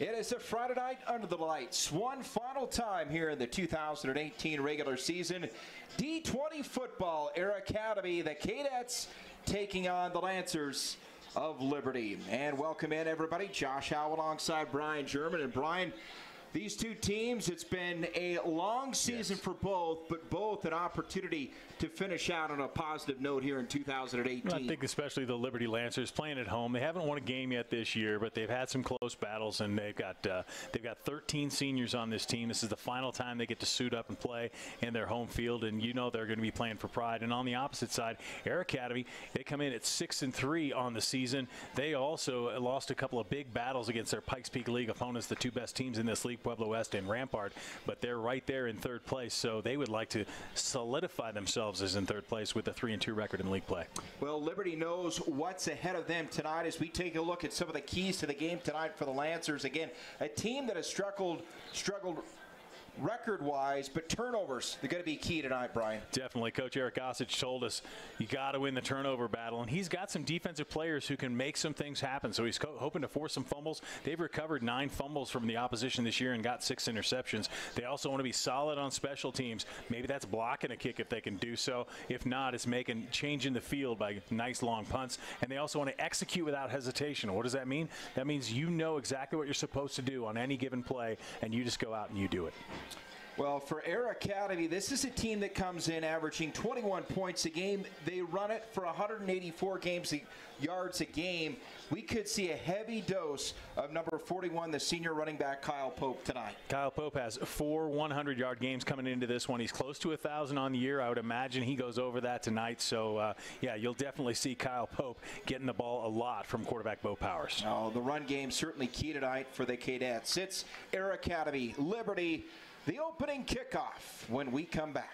It is a Friday night under the lights. One final time here in the 2018 regular season. D20 football, Air Academy, the Cadets taking on the Lancers of Liberty. And welcome in, everybody. Josh Howe alongside Brian German. And Brian, these two teams, it's been a long season for both, but both an opportunity to finish out on a positive note here in 2018. I think especially the Liberty Lancers playing at home. They haven't won a game yet this year, but they've had some close battles, and they've got 13 seniors on this team. This is the final time they get to suit up and play in their home field, and you know they're going to be playing for pride. And on the opposite side, Air Academy, they come in at 6-3 on the season. They also lost a couple of big battles against their Pikes Peak League opponents, the two best teams in this league, Pueblo West and Rampart, but they're right there in third place, so they would like to solidify themselves as in third place with a 3-2 record in league play. Well, Liberty knows what's ahead of them tonight as we take a look at some of the keys to the game tonight for the Lancers. Again, a team that has struggled record-wise, but turnovers, they're going to be key tonight, Brian. Definitely. Coach Eric Gossage told us you got to win the turnover battle, and he's got some defensive players who can make some things happen, so he's hoping to force some fumbles. They've recovered 9 fumbles from the opposition this year and got 6 interceptions. They also want to be solid on special teams. Maybe that's blocking a kick if they can do so. If not, it's changing the field by nice long punts, and they also want to execute without hesitation. What does that mean? That means you know exactly what you're supposed to do on any given play, and you just go out and you do it. Well, for Air Academy, this is a team that comes in averaging 21 points a game. They run it for 184 yards a game. We could see a heavy dose of number 41, the senior running back, Kyle Pope, tonight. Kyle Pope has 4 100-yard games coming into this one. He's close to 1,000 on the year. I would imagine he goes over that tonight. So, yeah, you'll definitely see Kyle Pope getting the ball a lot from quarterback Bo Powers. Oh, the run game certainly key tonight for the Cadets. It's Air Academy, Liberty, the opening kickoff when we come back.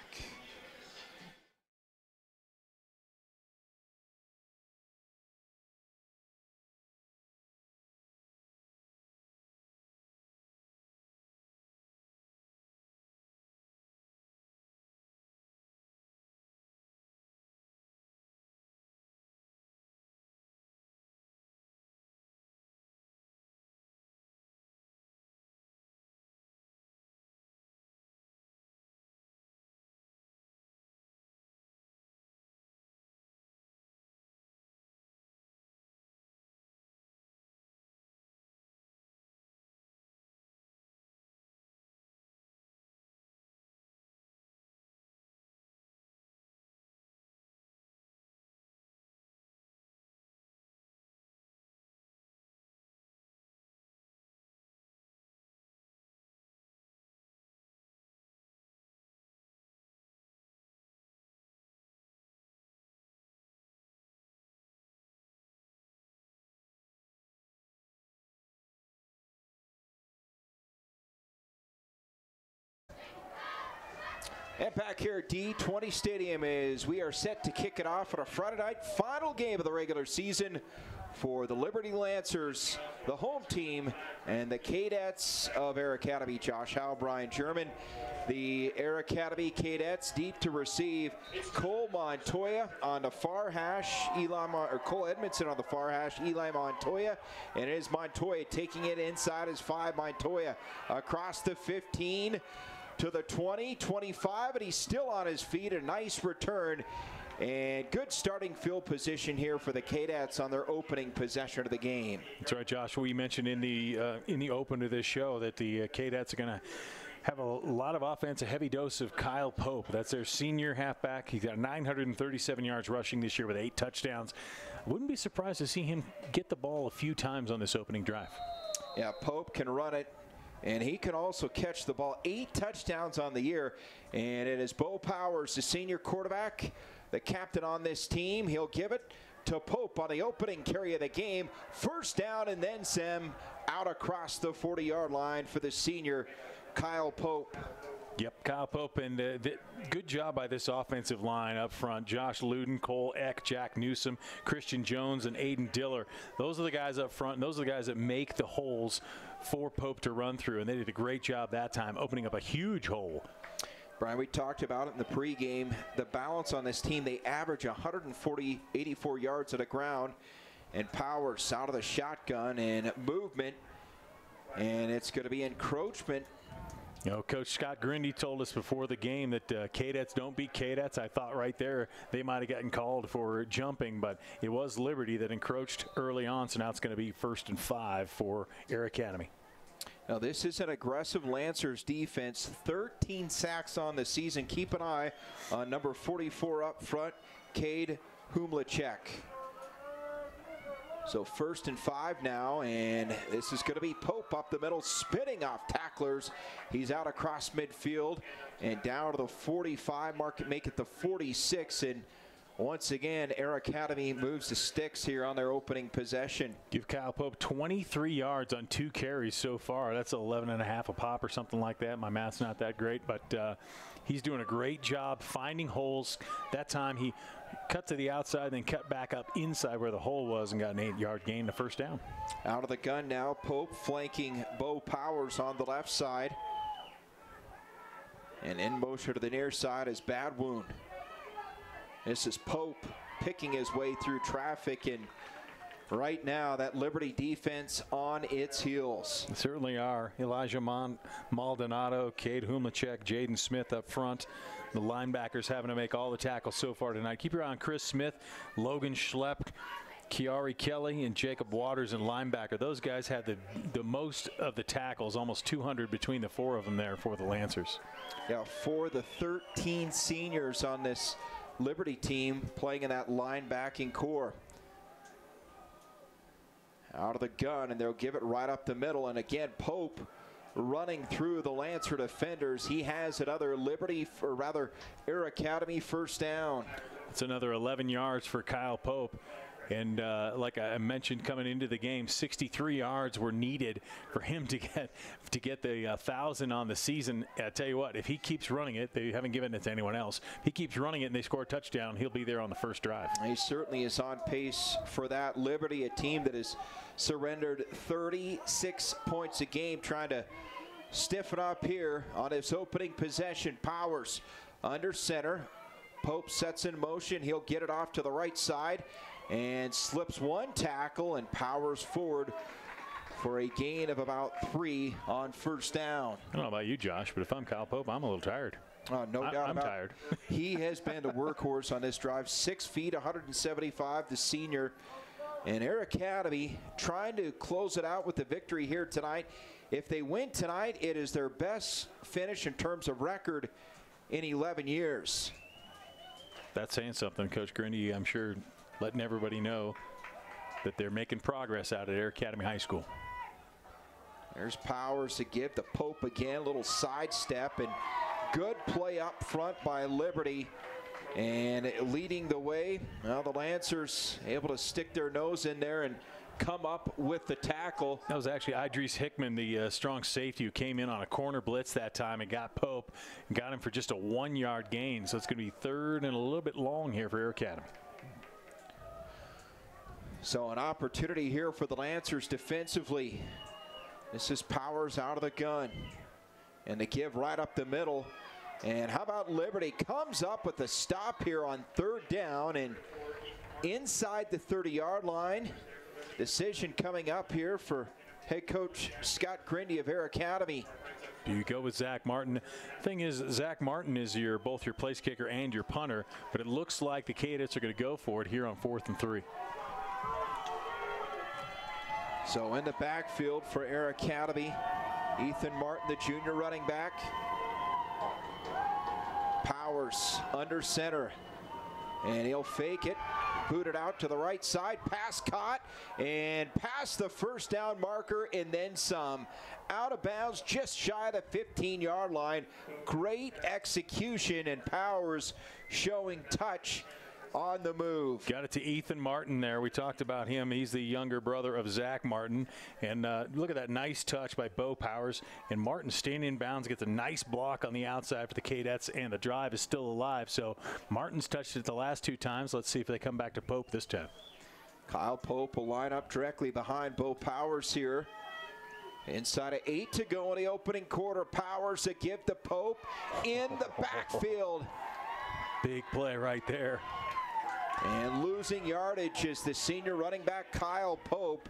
And back here at D20 Stadium as we are set to kick it off on a Friday night final game of the regular season for the Liberty Lancers, the home team, and the Cadets of Air Academy. Josh Howe, Brian German. The Air Academy Cadets deep to receive. Cole Montoya on the far hash. Cole Edmondson on the far hash. Eli Montoya. And it is Montoya taking it inside his 5. Montoya across the 15. To the 20, 25, and he's still on his feet. A nice return and good starting field position here for the Cadets on their opening possession of the game. That's right, Josh. We mentioned in the open of this show that the Cadets are going to have a lot of offense, a heavy dose of Kyle Pope. That's their senior halfback. He's got 937 yards rushing this year with 8 touchdowns. I wouldn't be surprised to see him get the ball a few times on this opening drive. Yeah, Pope can run it. And he can also catch the ball. 8 touchdowns on the year. And it is Bo Powers, the senior quarterback, the captain on this team. He'll give it to Pope on the opening carry of the game. First down and then some out across the 40-yard line for the senior Kyle Pope. Yep, Kyle Pope, and good job by this offensive line up front. Josh Luden, Cole Eck, Jack Newsom, Christian Jones, and Aiden Diller. Those are the guys up front, and those are the guys that make the holes for Pope to run through, and they did a great job that time, opening up a huge hole. Brian, we talked about it in the pregame. The balance on this team, they average 84 yards to the ground, and Powers out of the shotgun and movement And it's going to be encroachment. You know, Coach Scott Grindy told us before the game that Cadets don't beat Cadets. I thought right there they might have gotten called for jumping, but it was Liberty that encroached early on, so now it's going to be 1st and 5 for Air Academy. Now this is an aggressive Lancers defense, 13 sacks on the season. Keep an eye on number 44 up front, Cade Humlachek. So 1st and 5 now, and this is going to be Pope up the middle, spinning off tacklers. He's out across midfield and down to the 45 mark, make it the 46. And once again, Air Academy moves the sticks here on their opening possession. Give Kyle Pope 23 yards on 2 carries so far. That's 11.5 a pop or something like that. My math's not that great, but he's doing a great job finding holes. That time he cut to the outside, then cut back up inside where the hole was and got an 8-yard gain to 1st down. Out of the gun now, Pope flanking Bo Powers on the left side. And in motion to the near side is Badwoon. This is Pope picking his way through traffic, and right now that Liberty defense on its heels. They certainly are. Elijah Maldonado, Cade Humlachek, Jaden Smith up front. The linebackers having to make all the tackles so far tonight. Keep your eye on Chris Smith, Logan Schlepp, Kiari Kelly, and Jacob Waters in linebacker. Those guys had the most of the tackles, almost 200 between the 4 of them there for the Lancers. Yeah, for the 13 seniors on this Liberty team playing in that linebacking core. Out of the gun, and they'll give it right up the middle. And again, Pope running through the Lancer defenders. He has another Liberty, or rather Air Academy 1st down. It's another 11 yards for Kyle Pope. And like I mentioned coming into the game, 63 yards were needed for him to get the 1,000 on the season. I tell you what, if he keeps running it, they haven't given it to anyone else. If he keeps running it and they score a touchdown, he'll be there on the 1st drive. He certainly is on pace for that. Liberty, a team that has surrendered 36 points a game, trying to stiffen up here on his opening possession. Powers under center. Pope sets in motion. He'll get it off to the right side and slips 1 tackle, and powers forward for a gain of about 3 on 1st down. I don't know about you, Josh, but if I'm Kyle Pope, I'm a little tired. No doubt I'm about tired. He has been the workhorse on this drive. 6 feet, 175, the senior. And Air Academy trying to close it out with the victory here tonight. If they win tonight, it is their best finish in terms of record in 11 years. That's saying something. Coach Grindy, I'm sure, letting everybody know that they're making progress out at Air Academy High School. There's Powers to give to Pope again. A little sidestep, and good play up front by Liberty. And leading the way, well, the Lancers able to stick their nose in there and come up with the tackle. That was actually Idris Hickman, the strong safety, who came in on a corner blitz that time and got Pope and got him for just a 1-yard gain. So it's going to be 3rd and a little bit long here for Air Academy. So an opportunity here for the Lancers defensively. This is Powers out of the gun. And the give right up the middle. And how about Liberty comes up with a stop here on 3rd down and inside the 30-yard line. Decision coming up here for head coach Scott Grindy of Air Academy. You go with Zach Martin. Thing is, Zach Martin is both your place kicker and your punter, but it looks like the Cadets are going to go for it here on 4th and 3. So in the backfield for Air Academy, Ethan Martin, the junior running back. Powers under center, and he'll fake it, boot it out to the right side, pass caught, and past the 1st down marker and then some. Out of bounds, just shy of the 15-yard line. Great execution, and Powers showing touch on the move. Got it to Ethan Martin there. We talked about him. He's the younger brother of Zach Martin. And look at that nice touch by Bo Powers. And Martin standing in bounds, gets a nice block on the outside for the Cadets, and the drive is still alive. So Martin's touched it the last 2 times. Let's see if they come back to Pope this time. Kyle Pope will line up directly behind Bo Powers here. Inside of 8 to go in the opening quarter. Powers to give to Pope in the backfield. Big play right there. And losing yardage is the senior running back Kyle Pope.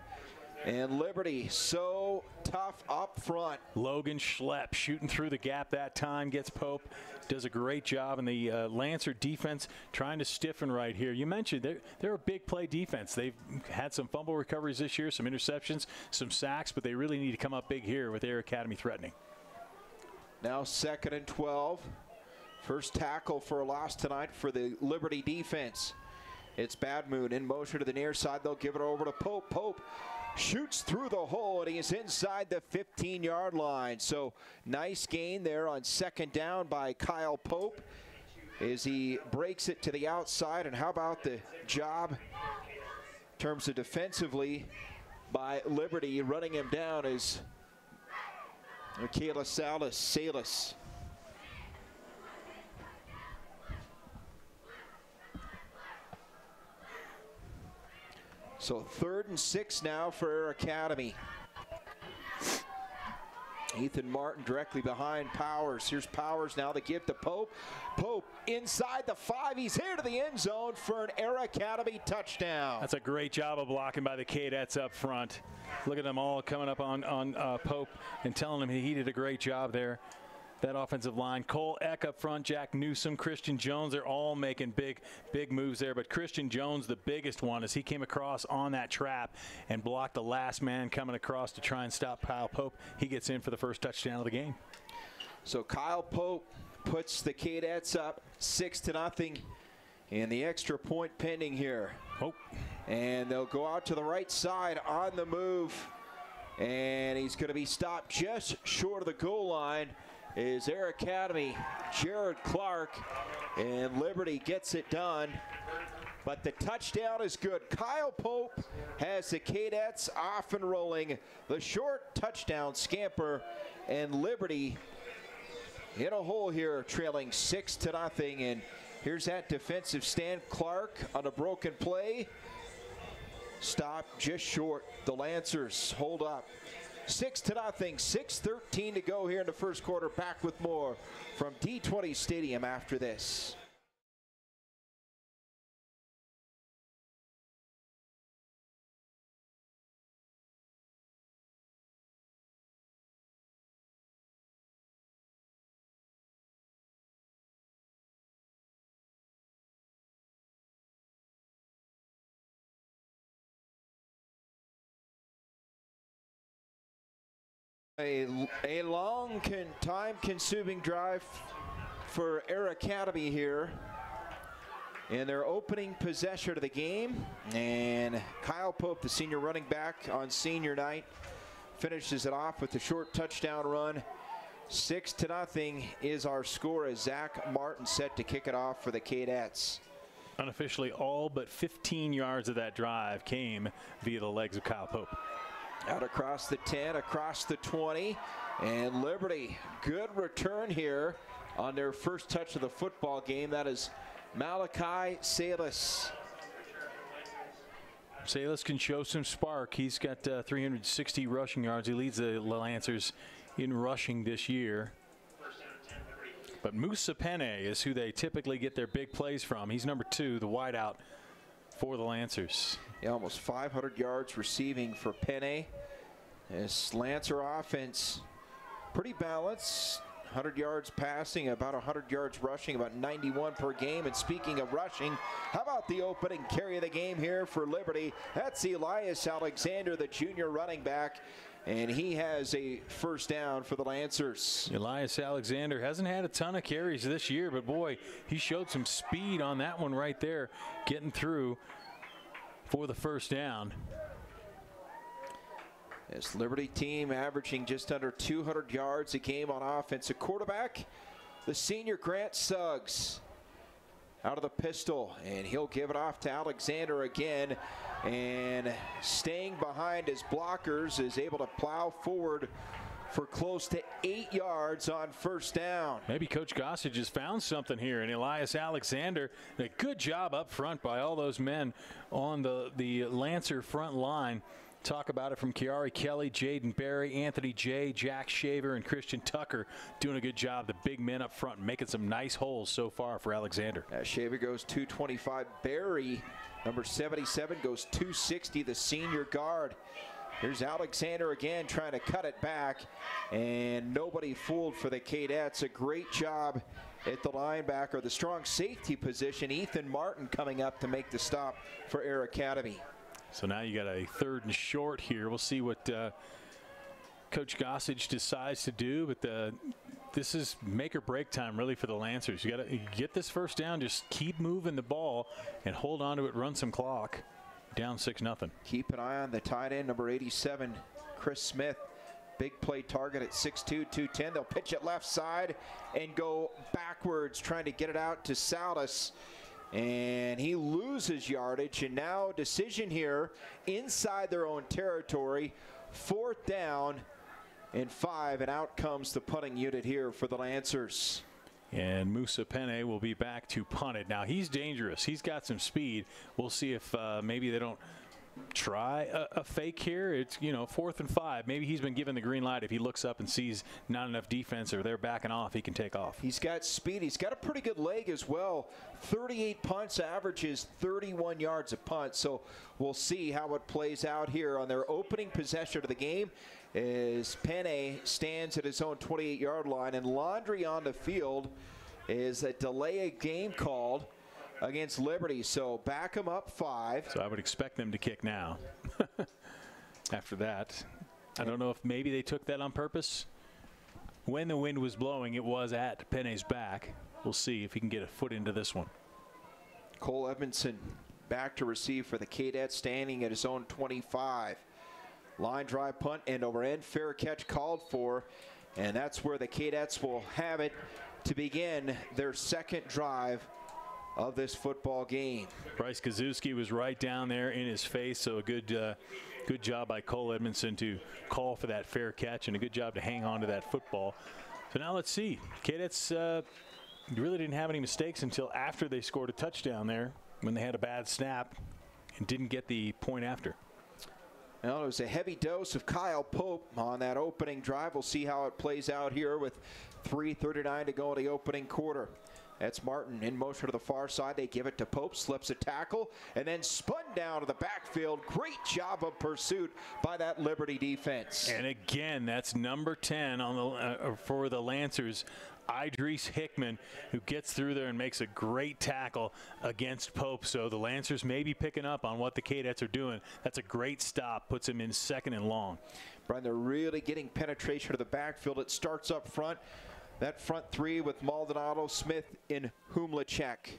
And Liberty so tough up front. Logan Schlepp shooting through the gap that time, gets Pope, does a great job. And the Lancer defense trying to stiffen right here. You mentioned they're a big play defense. They've had some fumble recoveries this year, some interceptions, some sacks, but they really need to come up big here with Air Academy threatening. Now 2nd and 12. First tackle for a loss tonight for the Liberty defense. It's Bad Moon in motion to the near side. They'll give it over to Pope. Pope shoots through the hole, and he is inside the 15-yard line. So nice gain there on 2nd down by Kyle Pope as he breaks it to the outside. And how about the job in terms of defensively by Liberty? Running him down is Michaela Salas. So 3rd and 6 now for Air Academy. Ethan Martin directly behind Powers. Here's Powers now to give to Pope. Pope inside the 5. He's here to the end zone for an Air Academy touchdown. That's a great job of blocking by the Cadets up front. Look at them all coming up on Pope and telling him he did a great job there. That offensive line, Cole Eck up front, Jack Newsom, Christian Jones, they're all making big moves there. But Christian Jones, the biggest one, as he came across on that trap and blocked the last man coming across to try and stop Kyle Pope. He gets in for the first touchdown of the game. So Kyle Pope puts the Cadets up 6-0, and the extra point pending here. Oh. And they'll go out to the right side on the move, and he's going to be stopped just short of the goal line. Is Air Academy, Jared Clark, and Liberty gets it done. But the touchdown is good. Kyle Pope has the Cadets off and rolling. The short touchdown scamper, and Liberty in a hole here, trailing 6-0. And here's that defensive stand. Clark on a broken play. Stop just short. The Lancers hold up. 6-0, 6:13 to go here in the first quarter. Back with more from D20 Stadium after this. A long time-consuming drive for Air Academy here in their opening possession of the game. And Kyle Pope, the senior running back on senior night, finishes it off with a short touchdown run. 6-0 is our score as Zach Martin set to kick it off for the Cadets. Unofficially, all but 15 yards of that drive came via the legs of Kyle Pope. Out across the 10, across the 20, and Liberty, good return here on their first touch of the football game. That is Malachi Salas. Salas can show some spark. He's got 360 rushing yards. He leads the Lancers in rushing this year. But Musa Penne is who they typically get their big plays from. He's number 2, the wideout for the Lancers. Yeah, almost 500 yards receiving for Penne. This Lancer offense pretty balanced. 100 yards passing, about 100 yards rushing, about 91 per game. And speaking of rushing, how about the opening carry of the game here for Liberty? That's Elias Alexander, the junior running back, and he has a first down for the Lancers. Elias Alexander hasn't had a ton of carries this year, but boy, he showed some speed on that one right there, getting through for the first down. This Liberty team averaging just under 200 yards a game on offense. A quarterback, the senior Grant Suggs, out of the pistol, and he'll give it off to Alexander again, and staying behind his blockers is able to plow forward for close to 8 yards on first down. Maybe Coach Gossage has found something here, and Elias Alexander, a good job up front by all those men on the Lancer front line. Talk about it from Kiari Kelly, Jaden Berry, Anthony J, Jack Shaver, and Christian Tucker doing a good job. The big men up front making some nice holes so far for Alexander. Shaver goes 225. Berry, number 77, goes 260, the senior guard. Here's Alexander again trying to cut it back, and nobody fooled for the Cadets. A great job at the linebacker, the strong safety position. Ethan Martin coming up to make the stop for Air Academy. So now you got a 3rd and short here. We'll see what Coach Gossage decides to do, but this is make or break time really for the Lancers. You got to get this first down, just keep moving the ball and hold on to it, run some clock. Down 6-0. Keep an eye on the tight end, number 87, Chris Smith. Big play target at 6'2", 210. They'll pitch it left side and go backwards, trying to get it out to Salas. And he loses yardage, and now decision here inside their own territory. 4th down and 5, and out comes the punting unit here for the Lancers. And Musa Penne will be back to punt it. Now, he's dangerous. He's got some speed. We'll see if maybe they don't try a fake here. It's, 4th and 5. Maybe he's been given the green light. If he looks up and sees not enough defense or they're backing off, he can take off. He's got speed. He's got a pretty good leg as well. 38 punts, averages 31 yards a punt. So we'll see how it plays out here on their opening possession of the game, as Penne stands at his own 28-yard line, and Laundry on the field is a delay of game called against Liberty. So back him up 5. So I would expect them to kick now. After that, I don't know if maybe they took that on purpose. When the wind was blowing, it was at Penne's back. We'll see if he can get a foot into this one. Cole Edmondson back to receive for the Cadets, standing at his own 25. Line drive, punt, end over end. Fair catch called for, and that's where the Cadets will have it to begin their 2nd drive of this football game. Bryce Kazuski was right down there in his face, so a good job by Cole Edmondson to call for that fair catch, and a good job to hang on to that football. So now let's see. Cadets really didn't have any mistakes until after they scored a touchdown there, when they had a bad snap and didn't get the point after. Well, it was a heavy dose of Kyle Pope on that opening drive. We'll see how it plays out here with 3:39 to go in the opening quarter. That's Martin in motion to the far side. They give it to Pope, slips a tackle, and then spun down to the backfield. Great job of pursuit by that Liberty defense. And again, that's number 10 on the for the Lancers, Idris Hickman, who gets through there and makes a great tackle against Pope. So the Lancers may be picking up on what the Cadets are doing. That's a great stop, puts him in 2nd and long. Brian, they're really getting penetration to the backfield. It starts up front. That front 3 with Maldonado, Smith, and Humlachek.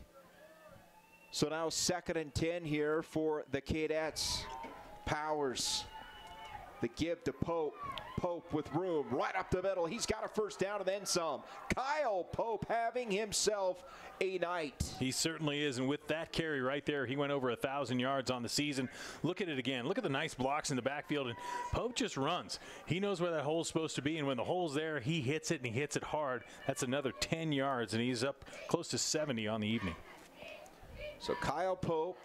So now 2nd and 10 here for the Cadets. Powers, the give to Pope. Pope with room right up the middle. He's got a first down and then some. Kyle Pope having himself a night. He certainly is, and with that carry right there, he went over 1,000 yards on the season. Look at it again. Look at the nice blocks in the backfield, and Pope just runs. He knows where that hole's supposed to be, and when the hole's there, he hits it, and he hits it hard. That's another 10 yards, and he's up close to 70 on the evening. So Kyle Pope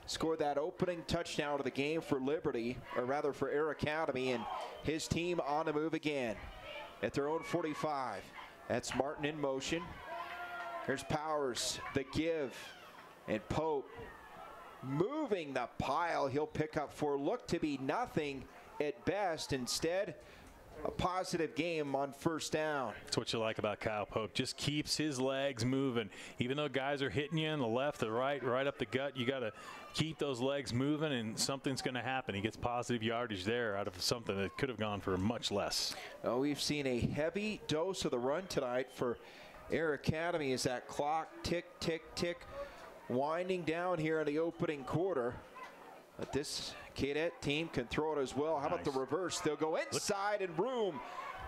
scored that opening touchdown of the game for Liberty, or rather for Air Academy, and his team on the move again at their own 45. That's Martin in motion. Here's Powers, the give, and Pope moving the pile. He'll pick up for look to be nothing at best. Instead, a positive game on first down. That's what you like about Kyle Pope. Just keeps his legs moving. Even though guys are hitting you in the left, the right, right up the gut, you got to keep those legs moving, and something's going to happen. He gets positive yardage there out of something that could have gone for much less. Oh, we've seen a heavy dose of the run tonight for Air Academy as that clock tick, tick, tick, winding down here in the opening quarter. But this Cadet team can throw it as well. How about the reverse? They'll go inside and room.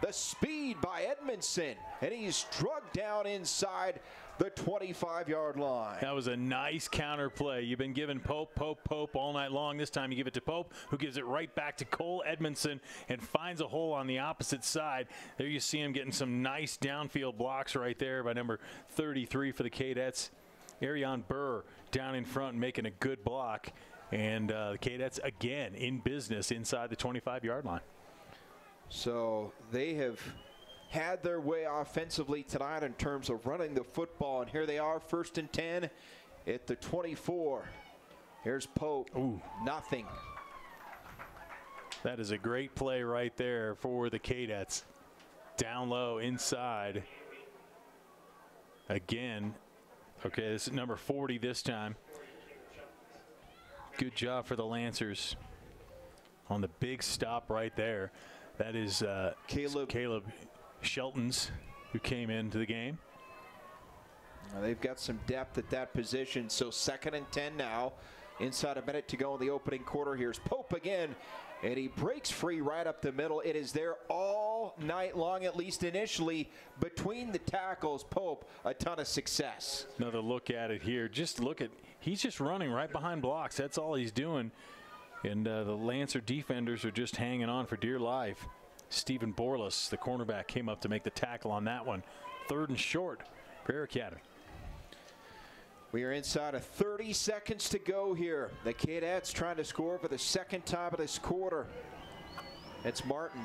The speed by Edmondson, and he's drugged down inside the 25-yard line. That was a nice counter play. You've been giving Pope all night long. This time you give it to Pope, who gives it right back to Cole Edmondson and finds a hole on the opposite side. There you see him getting some nice downfield blocks right there by number 33 for the Cadets. Arion Burr down in front making a good block. And the Cadets, again, in business inside the 25-yard line. So they have had their way offensively tonight in terms of running the football. And here they are, 1st and 10 at the 24. Here's Pope. Ooh. Nothing. That is a great play right there for the Cadets. Down low, inside. Again. Okay, this is number 40 this time. Good job for the Lancers on the big stop right there. That is Caleb Sheltons, who came into the game. They've got some depth at that position, so 2nd and 10 now. Inside a minute to go in the opening quarter. Here's Pope again, and he breaks free right up the middle. It is there all night long, at least initially, between the tackles. Pope, a ton of success. Another look at it here. Just look at, he's just running right behind blocks. That's all he's doing. And the Lancer defenders are just hanging on for dear life. Stephen Borlas, the cornerback, came up to make the tackle on that one. 3rd and short for Air Academy. We are inside of 30 seconds to go here. The Cadets trying to score for the 2nd time of this quarter. It's Martin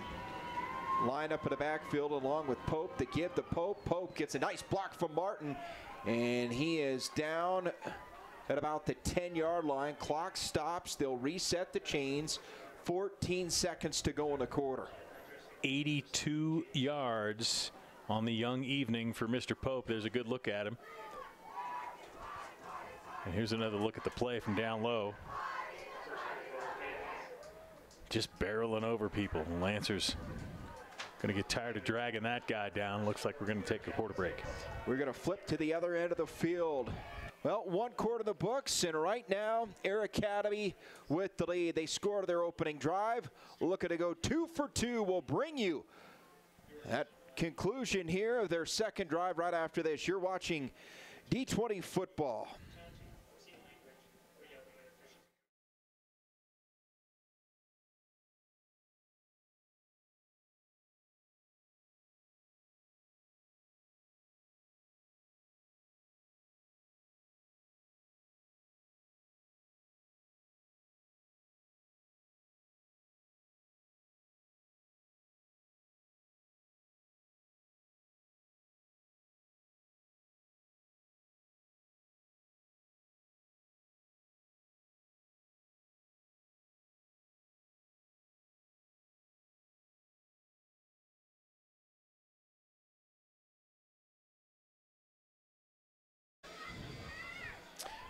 lined up in the backfield along with Pope. To give to Pope. Pope gets a nice block from Martin, and he is down at about the 10-yard line. Clock stops. They'll reset the chains. 14 seconds to go in the quarter. 82 yards on the young evening for Mr. Pope. There's a good look at him. And here's another look at the play from down low. Just barreling over people. Lancers going to get tired of dragging that guy down. Looks like we're going to take a quarter break. We're going to flip to the other end of the field. Well, 1 quarter in the books, and right now, Air Academy with the lead. They scored their opening drive. Looking to go 2 for 2. Will bring you that conclusion here of their 2nd drive right after this. You're watching D20 football.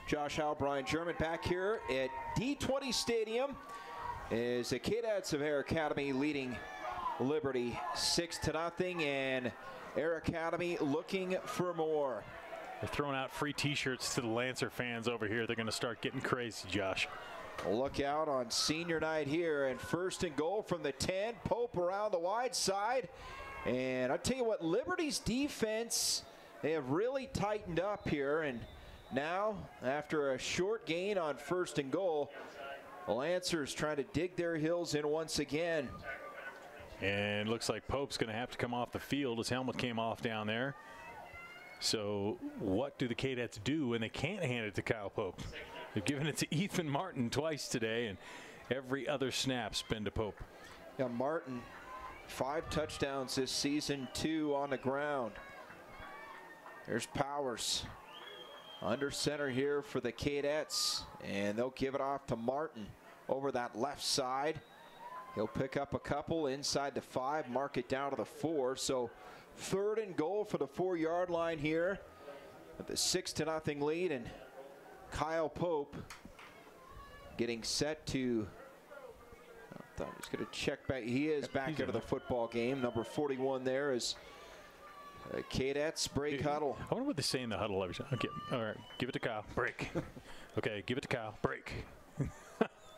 Josh Howe, Brian German back here at D20 Stadium is the Cadets of Air Academy leading Liberty 6-0, and Air Academy looking for more. They're throwing out free t-shirts to the Lancer fans over here. They're going to start getting crazy, Josh. Look out on senior night here, and 1st and goal from the 10. Pope around the wide side, and I'll tell you what, Liberty's defense, they have really tightened up here, and now, after a short gain on 1st and goal, the Lancers trying to dig their heels in once again. And looks like Pope's going to have to come off the field. His helmet came off down there. So what do the Cadets do when they can't hand it to Kyle Pope? They've given it to Ethan Martin twice today, and every other snap's been to Pope. Yeah, Martin, 5 touchdowns this season, 2 on the ground. There's Powers. Under center here for the Cadets, and they'll give it off to Martin over that left side. He'll pick up a couple inside the 5, mark it down to the 4. So 3rd and goal for the 4-yard line here with the 6-0 lead, and Kyle Pope getting set to, I thought he was going to check back. He is back into the football game. Number 41 there is Cadets break huddle. I wonder what they say in the huddle every time. Okay, all right, give it to Kyle, break. Okay, give it to Kyle, break.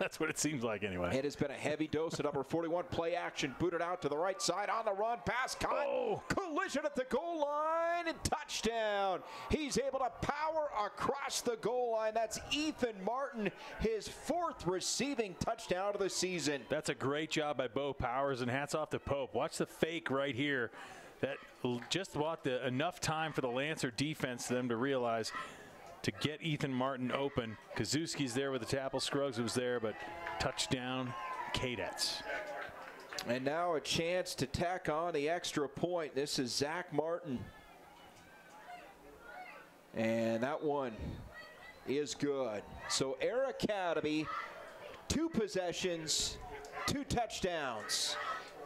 That's what it seems like anyway. It has been a heavy dose of number 41. Play action, booted out to the right side, on the run, pass caught. Oh. Collision at the goal line, and touchdown. He's able to power across the goal line. That's Ethan Martin, his 4th receiving touchdown of the season. That's a great job by Bo Powers, and hats off to Pope. Watch the fake right here. That just bought enough time for the Lancer defense to them to realize to get Ethan Martin open. Kazuski's there with the tackle. Scruggs was there, but touchdown, Cadets. And now a chance to tack on the extra point. This is Zach Martin. And that one is good. So Air Academy, 2 possessions, 2 touchdowns.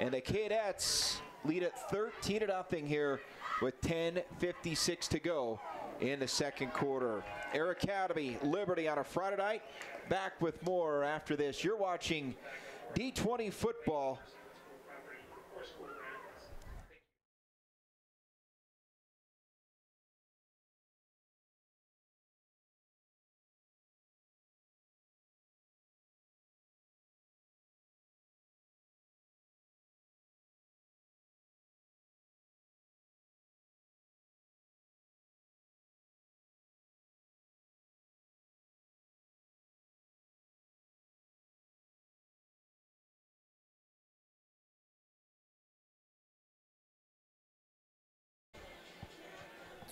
And the Cadets lead at 13-0 here with 10:56 to go in the second quarter. Air Academy, Liberty on a Friday night. Back with more after this. You're watching D20 football.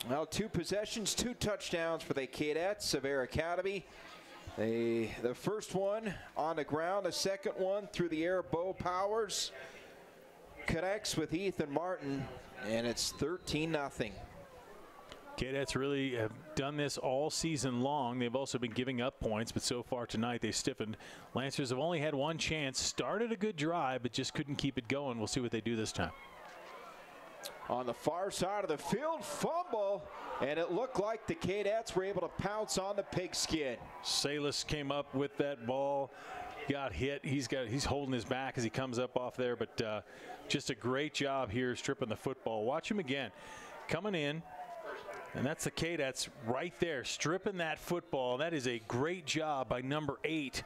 Well, 2 possessions, 2 touchdowns for the Cadets of Air Academy. The first one on the ground, the second one through the air, Bo Powers connects with Ethan Martin, and it's 13-0. Cadets really have done this all season long. They've also been giving up points, but so far tonight they stiffened. Lancers have only had one chance, started a good drive, but just couldn't keep it going. We'll see what they do this time. On the far side of the field, fumble, and it looked like the Cadets were able to pounce on the pigskin. Salas came up with that ball, got hit. He's holding his back as he comes up off there, but just a great job here stripping the football. Watch him again, coming in, and that's the Cadets right there, stripping that football. That is a great job by number 8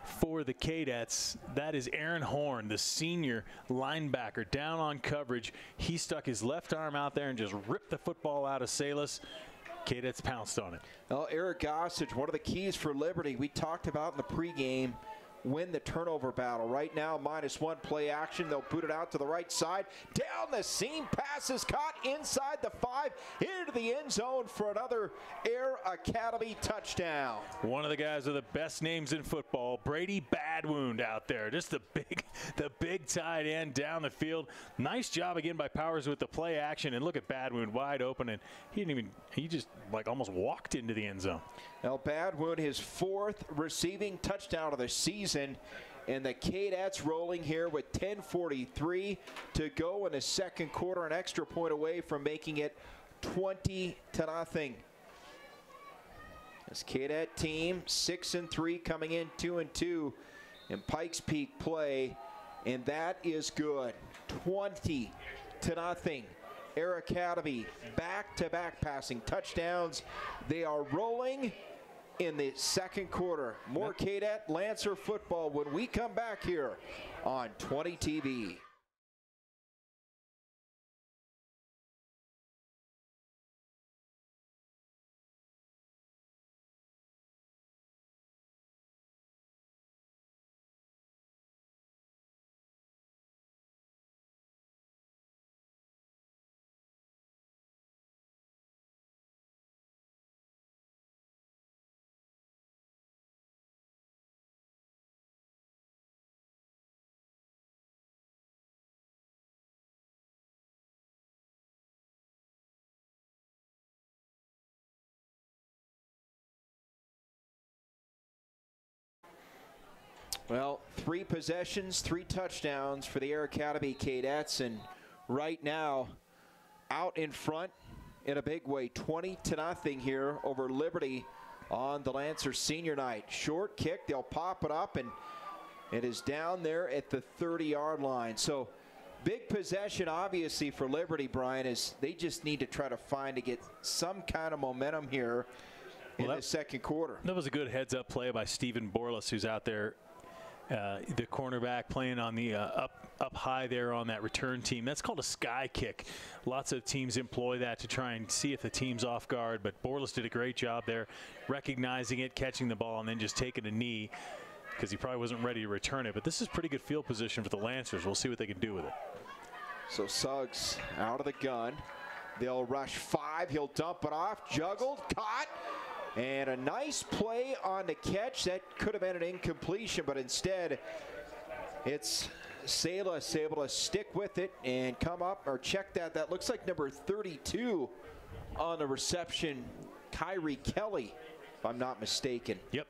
for the Cadets. That is Aaron Horn, the senior linebacker, down on coverage. He stuck his left arm out there and just ripped the football out of Salas. Cadets pounced on it. Well, Eric Gossage, one of the keys for Liberty, we talked about in the pregame, win the turnover battle. Right now, -1 play action. They'll boot it out to the right side. Down the seam, pass is caught inside the 5, into the end zone for another Air Academy touchdown. One of the guys with the best names in football, Brady Badwound out there. Just the big tight end down the field. Nice job again by Powers with the play action. And look at Badwound wide open, and he just like almost walked into the end zone. Now Badwound, his 4th receiving touchdown of the season, and the Cadets rolling here with 10:43 to go in the second quarter, an extra point away from making it 20-0. This Cadet team 6-3, coming in 2-2 in Pikes Peak play, and that is good. 20-0. Air Academy back-to-back passing touchdowns. They are rolling in the second quarter. More Cadet Lancer football when we come back here on 20 TV. Well, 3 possessions, 3 touchdowns for the Air Academy Cadets, and right now out in front in a big way, 20-0 here over Liberty on the Lancer senior night. Short kick, they'll pop it up, and it is down there at the 30-yard line. So big possession obviously for Liberty, Brian, is they just need to try to get some kind of momentum here in the second quarter. That was a good heads-up play by Stephen Borlas, who's out there, the cornerback playing on the up high there on that return team. That's called a sky kick. Lots of teams employ that to try and see if the team's off guard, but Borlas did a great job there recognizing it, catching the ball, and then just taking a knee because he probably wasn't ready to return it. But this is pretty good field position for the Lancers. We'll see what they can do with it. So Suggs out of the gun. They'll rush 5. He'll dump it off. Juggled, caught. And a nice play on the catch. That could have been an incompletion, but instead it's Salas able to stick with it and come up, or check that. That looks like number 32 on the reception, Kyrie Kelly. if I'm not mistaken. Yep,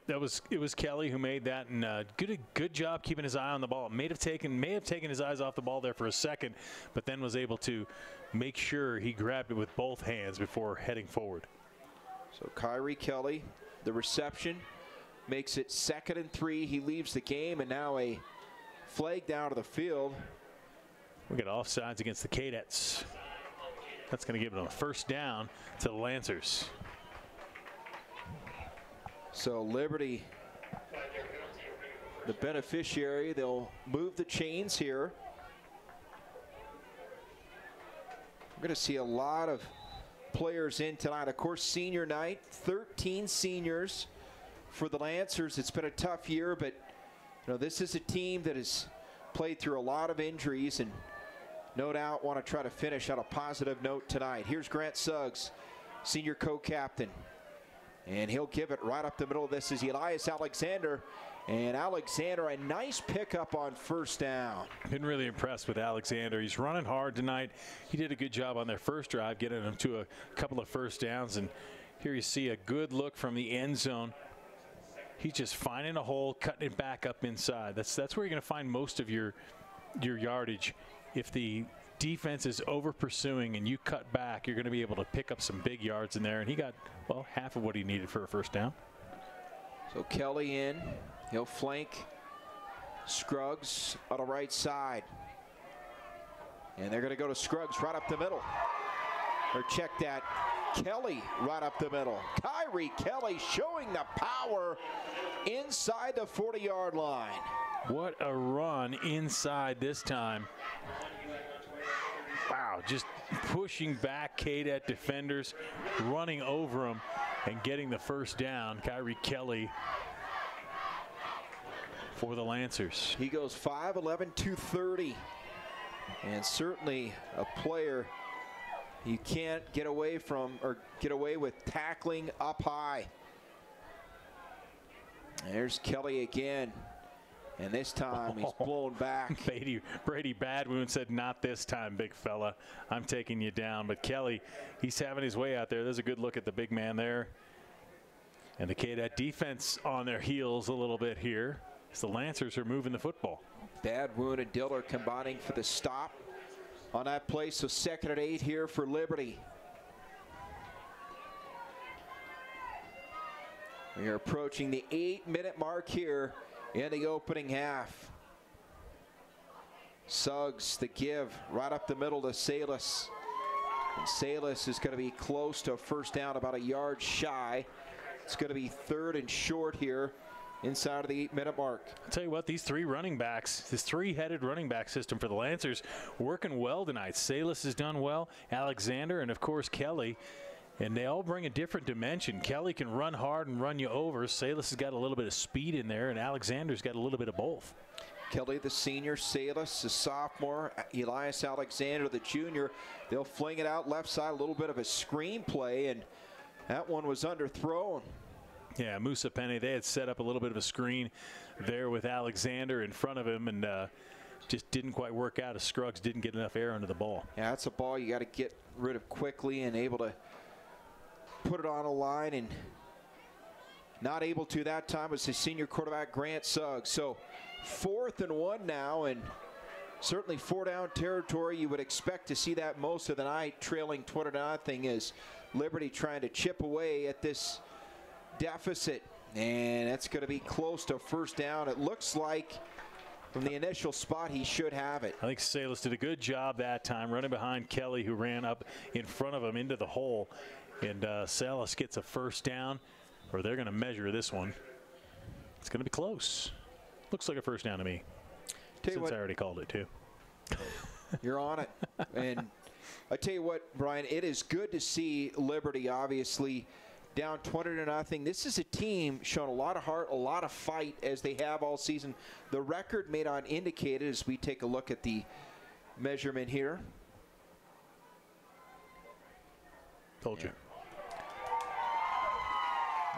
it was Kelly who made that, and good job keeping his eye on the ball. May have taken his eyes off the ball there for a second, but then was able to make sure he grabbed it with both hands before heading forward. So Kyrie Kelly, the reception, makes it 2nd and 3. He leaves the game, and now a flag down to the field. We got offsides against the Cadets. That's going to give it a first down to the Lancers. So Liberty, the beneficiary, they'll move the chains here. We're going to see a lot of players in tonight. Of course, senior night, 13 seniors for the Lancers. It's been a tough year, but you know, this is a team that has played through a lot of injuries and no doubt want to try to finish on a positive note tonight. Here's Grant Suggs, senior co-captain. And he'll give it right up the middle. This is Elias Alexander. And Alexander, a nice pickup on first down. Been really impressed with Alexander. He's running hard tonight. He did a good job on their first drive, getting them to a couple of first downs. And here you see a good look from the end zone. He's just finding a hole, cutting it back up inside. That's where you're going to find most of your yardage. If the defense is over pursuing and you cut back, you're going to be able to pick up some big yards in there. And he got, well, half of what he needed for a first down. So Kelly in. He'll flank Scruggs on the right side. And they're going to go to Scruggs right up the middle. Or check that. Kelly right up the middle. Kyrie Kelly showing the power inside the 40-yard line. What a run inside this time. Wow, just pushing back Cadet defenders, running over them, and getting the first down. Kyrie Kelly for the Lancers. He goes 5'11", 230. And certainly a player you can't get away from or get away with tackling up high. There's Kelly again. And this time he's blown back. Brady Badwoon said, "Not this time, big fella. I'm taking you down." But Kelly, he's having his way out there. There's a good look at the big man there. And the Cadet defense on their heels a little bit here as the Lancers are moving the football. Badwoon and Diller combining for the stop on that play. So 2nd and 8 here for Liberty. We are approaching the 8-minute mark here in the opening half. Suggs, the give, right up the middle to Salas. And Salas is going to be close to a first down, about a yard shy. It's going to be 3rd and short here inside of the 8-minute mark. I'll tell you what, these three running backs, this three-headed running back system for the Lancers, working well tonight. Salas has done well, Alexander, and of course Kelly. And they all bring a different dimension. Kelly can run hard and run you over. Salas has got a little bit of speed in there, and Alexander's got a little bit of both. Kelly, the senior, Salas, the sophomore, Elias Alexander, the junior. They'll fling it out left side, a little bit of a screen play, and that one was underthrown. Yeah, Musa Penne, they had set up a little bit of a screen there with Alexander in front of him, and just didn't quite work out as Scruggs didn't get enough air under the ball. Yeah, that's a ball you got to get rid of quickly and able to put it on a line, and not able to that time was his senior quarterback Grant Suggs. So 4th and 1 now, and certainly 4-down territory. You would expect to see that most of the night, trailing 20-0 is Liberty trying to chip away at this deficit, and that's going to be close to first down. It looks like from the initial spot he should have it. I think Salas did a good job that time running behind Kelly, who ran up in front of him into the hole. And Salas gets a first down, or they're going to measure this one. It's going to be close. Looks like a first down to me. Since I already called it too. You're on it. And I tell you what, Brian, it is good to see Liberty obviously down 20-0. This is a team showing a lot of heart, a lot of fight as they have all season. The record may not indicate it as we take a look at the measurement here. Told you.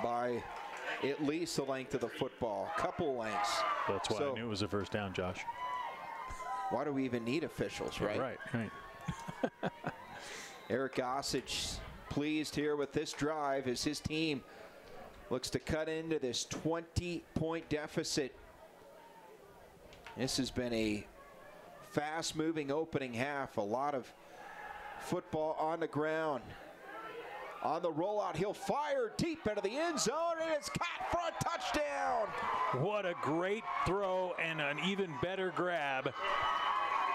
By at least the length of the football, couple lengths. That's why I knew it was a first down, Josh. Why do we even need officials, right? Right. Eric Gossage pleased here with this drive as his team looks to cut into this 20-point deficit. This has been a fast-moving opening half. A lot of football on the ground. On the rollout, he'll fire deep into the end zone, and it's caught for a touchdown. What a great throw and an even better grab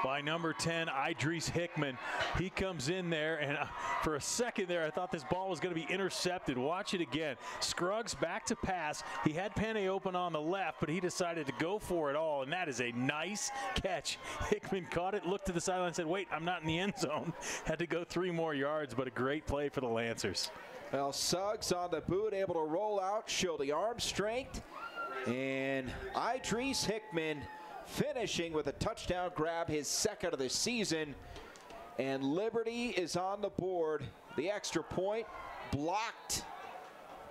by number 10, Idris Hickman. He comes in there, and for a second there, I thought this ball was going to be intercepted. Watch it again. Scruggs back to pass. He had Penny open on the left, but he decided to go for it all, and that is a nice catch. Hickman caught it, looked to the sideline, and said, wait, I'm not in the end zone. Had to go 3 more yards, but a great play for the Lancers. Well, Suggs on the boot, able to roll out, show the arm strength, and Idris Hickman finishing with a touchdown grab, his second of the season. And Liberty is on the board. The extra point blocked,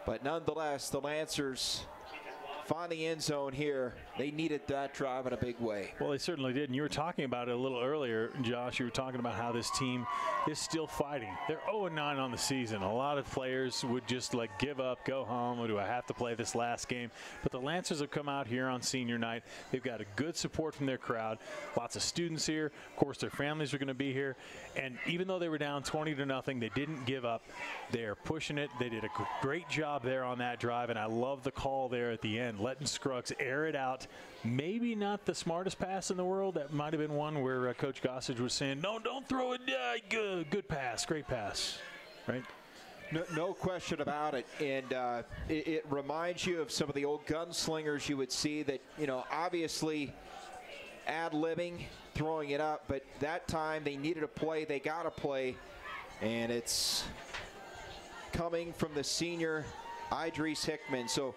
but nonetheless, the Lancers find the end zone here. They needed that drive in a big way. Well, they certainly did. And you were talking about it a little earlier, Josh. You were talking about how this team is still fighting. They're 0-9 on the season. A lot of players would just like give up, go home, or do I have to play this last game? But the Lancers have come out here on senior night. They've got a good support from their crowd. Lots of students here. Of course, their families are going to be here. And even though they were down 20-0, they didn't give up. They're pushing it. They did a great job there on that drive, and I love the call there at the end, letting Scruggs air it out. Maybe not the smartest pass in the world. That might have been one where Coach Gossage was saying, no, don't throw it. Good pass, great pass, right? No question about it. And it reminds you of some of the old gunslingers you would see that, you know, obviously ad-libbing, throwing it up, but that time they needed a play, they got a play, and it's coming from the senior Idris Hickman. So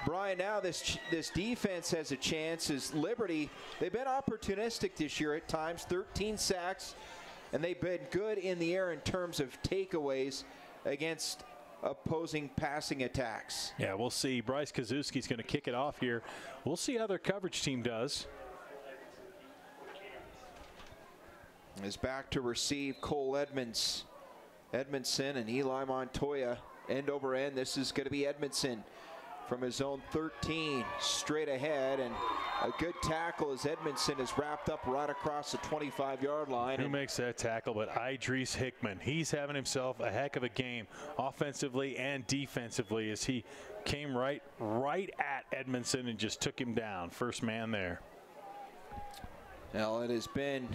Brian, now this defense has a chance. As Liberty, they've been opportunistic this year at times, 13 sacks, and they've been good in the air in terms of takeaways against opposing passing attacks. Yeah, we'll see. Bryce Kazuski's going to kick it off here. We'll see how their coverage team does. Is back to receive Cole Edmondson and Eli Montoya end over end. This is going to be Edmondson from his own 13 straight ahead, and a good tackle as Edmondson is wrapped up right across the 25-yard line. Who makes that tackle but Idris Hickman? He's having himself a heck of a game offensively and defensively as he came right at Edmondson and just took him down. First man there. Well, it has been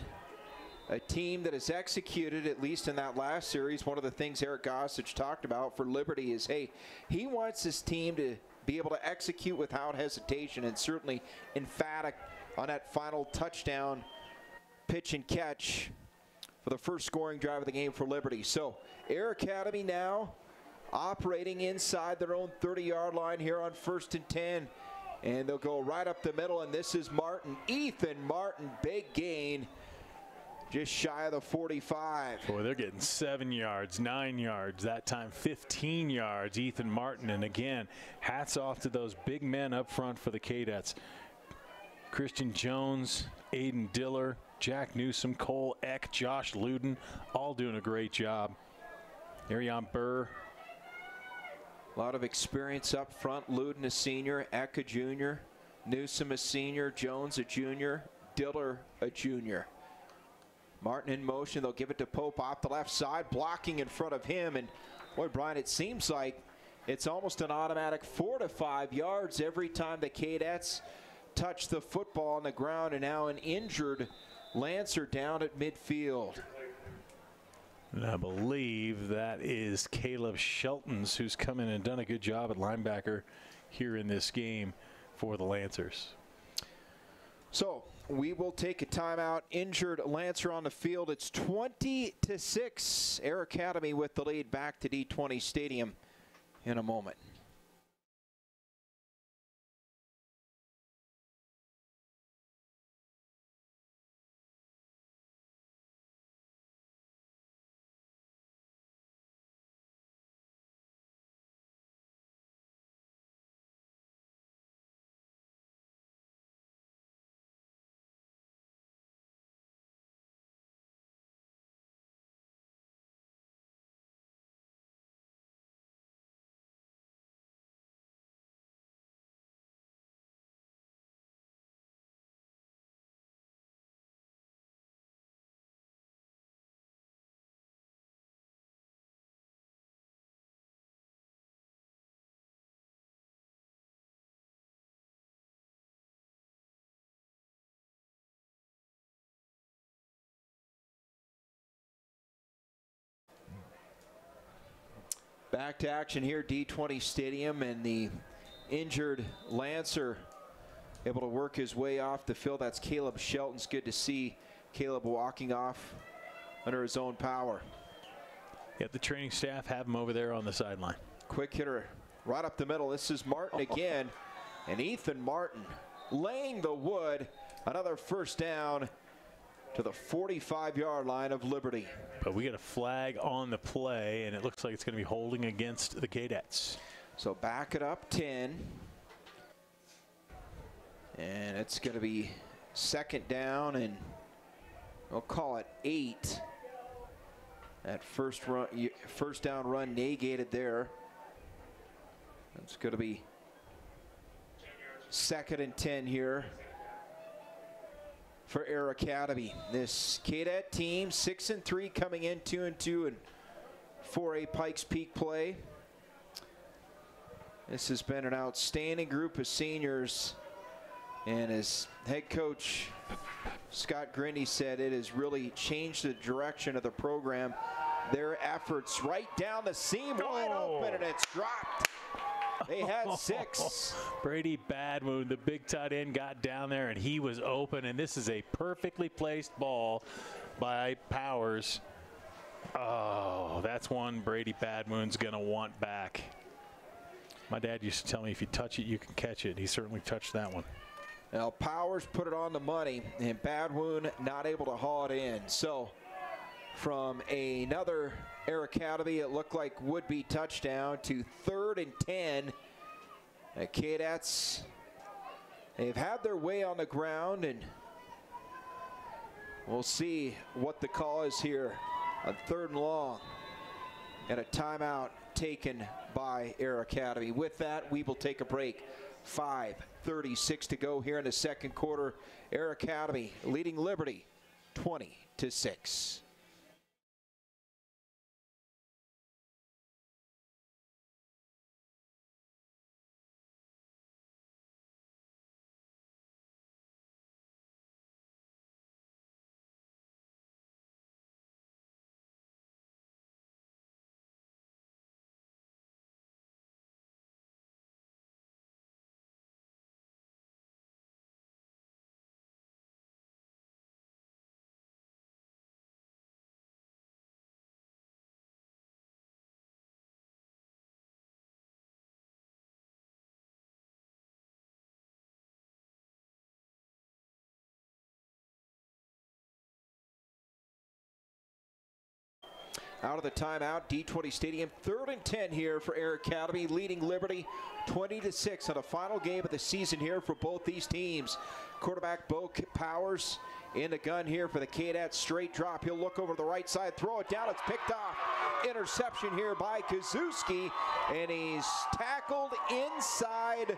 a team that has executed, at least in that last series. One of the things Eric Gossage talked about for Liberty is, hey, he wants his team to be able to execute without hesitation, and certainly emphatic on that final touchdown pitch and catch for the first scoring drive of the game for Liberty. So Air Academy now operating inside their own 30-yard line here on 1st and 10, and they'll go right up the middle, and this is Martin, Ethan Martin, big gain, just shy of the 45. Boy, they're getting 7 yards, 9 yards, that time 15 yards, Ethan Martin. And again, hats off to those big men up front for the Cadets. Christian Jones, Aiden Diller, Jack Newsom, Cole Eck, Josh Luden, all doing a great job. Ariane Burr. A lot of experience up front. Luden a senior, Eck a junior, Newsom a senior, Jones a junior, Diller a junior. Martin in motion. They'll give it to Pope off the left side, blocking in front of him. And boy, Brian, it seems like it's almost an automatic 4 to 5 yards every time the Cadets touch the football on the ground. And now an injured Lancer down at midfield. And I believe that is Caleb Sheltons, who's come in and done a good job at linebacker here in this game for the Lancers. So we will take a timeout. Injured Lancer on the field. It's 20-6. Air Academy with the lead. Back to D20 Stadium in a moment. Back to action here, D20 Stadium, and the injured Lancer able to work his way off the field. That's Caleb Shelton's. Good to see Caleb walking off under his own power. Yeah, the training staff have him over there on the sideline. Quick hitter right up the middle. This is Martin again, and Ethan Martin laying the wood. Another first down to the 45-yard line of Liberty. But we got a flag on the play, and it looks like it's going to be holding against the Cadets. So back it up 10. And it's going to be second down, and we'll call it 8. That first down run negated there. It's going to be second and 10 here for Air Academy. This Cadet team 6-3, coming in 2-2 in 4A Pikes Peak play. This has been an outstanding group of seniors, and as head coach Scott Grindy said, it has really changed the direction of the program. Their efforts right down the seam, wide open, and it's dropped. They had 6. Brady Badmoon, the big tight end, got down there, and he was open, and this is a perfectly placed ball by Powers. Oh, that's one Brady Badmoon's going to want back. My dad used to tell me if you touch it, you can catch it. He certainly touched that one. Now, Powers put it on the money, and Badwoon not able to haul it in. So, from another Air Academy, it looked like would-be touchdown, to 3rd and 10. The Cadets, they've had their way on the ground, and we'll see what the call is here on 3rd and long, and a timeout taken by Air Academy. With that, we will take a break. 5:36 to go here in the second quarter. Air Academy leading Liberty 20-6. Out of the timeout, D20 Stadium, 3rd and 10 here for Air Academy, leading Liberty 20-6 on the final game of the season here for both these teams. Quarterback Bo Powers in the gun here for the Cadets. Straight drop. He'll look over to the right side, throw it down. It's picked off. Interception here by Kazuski, and he's tackled inside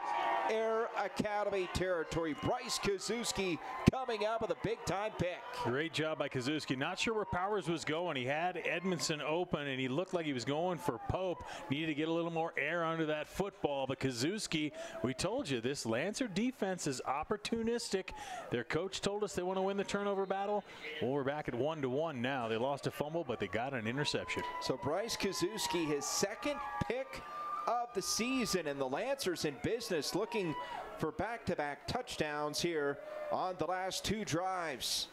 Air Academy territory. Bryce Kazuski coming up with a big-time pick. Great job by Kazuski. Not sure where Powers was going. He had Edmondson open, and he looked like he was going for Pope. Needed to get a little more air under that football. But Kazuski, we told you, this Lancer defense is opportunistic. Their coach told us they want to win the turnover battle. Well, we're back at 1-1 now. They lost a fumble, but they got an interception. So Bryce Kazuski, his second pick of the season, and the Lancers in business, looking for back-to-back touchdowns here on the last 2 drives.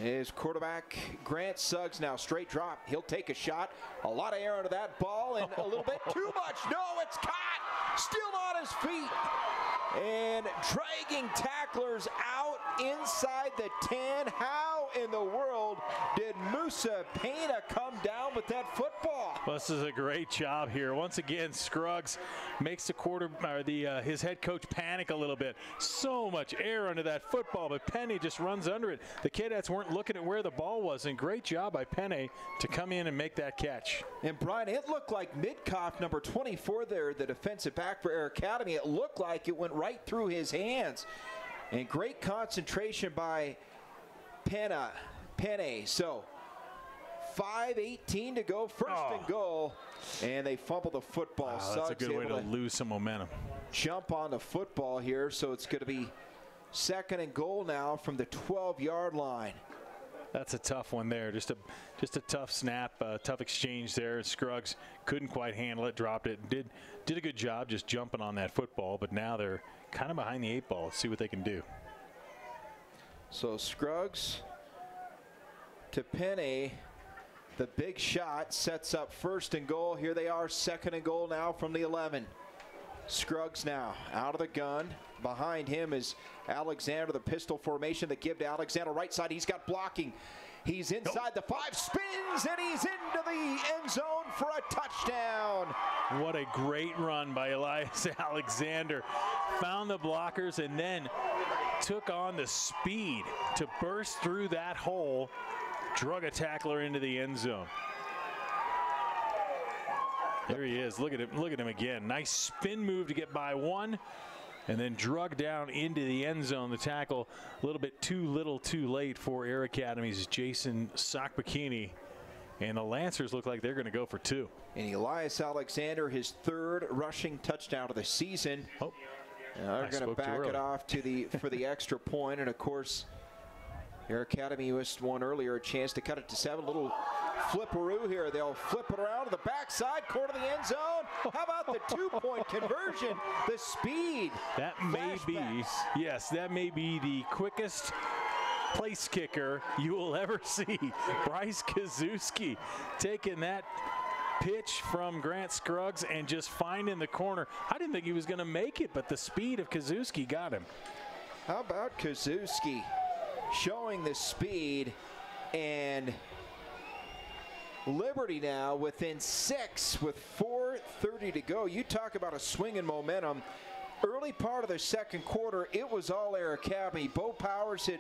His quarterback, Grant Suggs, now straight drop. He'll take a shot. A lot of air under that ball, and a little bit too much. No, it's caught. Still on his feet. And dragging tacklers out inside the 10. How in the world did Musa Pena come down with that football? Well, this is a great job here. Once again, Scruggs makes his head coach panic a little bit. So much air under that football, but Penny just runs under it. The Cadets weren't looking at where the ball was, and great job by Penny to come in and make that catch. And Brian, it looked like Midcoff, number 24 there, the defensive back for Air Academy, it looked like it went right through his hands. And great concentration by Penne. So 5:18 to go, first and goal, and they fumble the football. Wow, that's a good way to lose some momentum. Jump on the football here, so it's going to be second and goal now from the 12-yard line. That's a tough one there. Just a tough snap, tough exchange there. Scruggs couldn't quite handle it, dropped it. Did a good job just jumping on that football, but now they're kind of behind the 8 ball. Let's see what they can do. So Scruggs to Penny. The big shot sets up 1st and goal. Here they are, 2nd and goal now from the 11. Scruggs now out of the gun. Behind him is Alexander, the pistol formation. The give to Alexander, right side. He's got blocking. He's inside the 5, spins, and he's into the end zone for a touchdown. What a great run by Elias Alexander. Found the blockers and then took on the speed to burst through that hole. Drug a tackler into the end zone. There he is. Look at him. Look at him again. Nice spin move to get by one, and then drug down into the end zone. The tackle a little bit too little too late for Air Academy's Jason Sokbakini. And the Lancers look like they're going to go for 2. And Elias Alexander, his 3rd rushing touchdown of the season. Oh, they're going to back it off to for the extra point. And of course, Air Academy missed one earlier, a chance to cut it to 7. Little flipperoo here. They'll flip it around to the backside, corner of the end zone. How about the 2-point conversion? The speed. That may be, yes, that may be the quickest place kicker you will ever see. Bryce Kazuski taking that pitch from Grant Scruggs and just finding the corner. I didn't think he was going to make it, but the speed of Kazuski got him. How about Kazuski showing the speed, and Liberty now within 6 with 4:30 to go. You talk about a swing in momentum. Early part of the 2nd quarter, it was all Air Academy. Bo Powers hit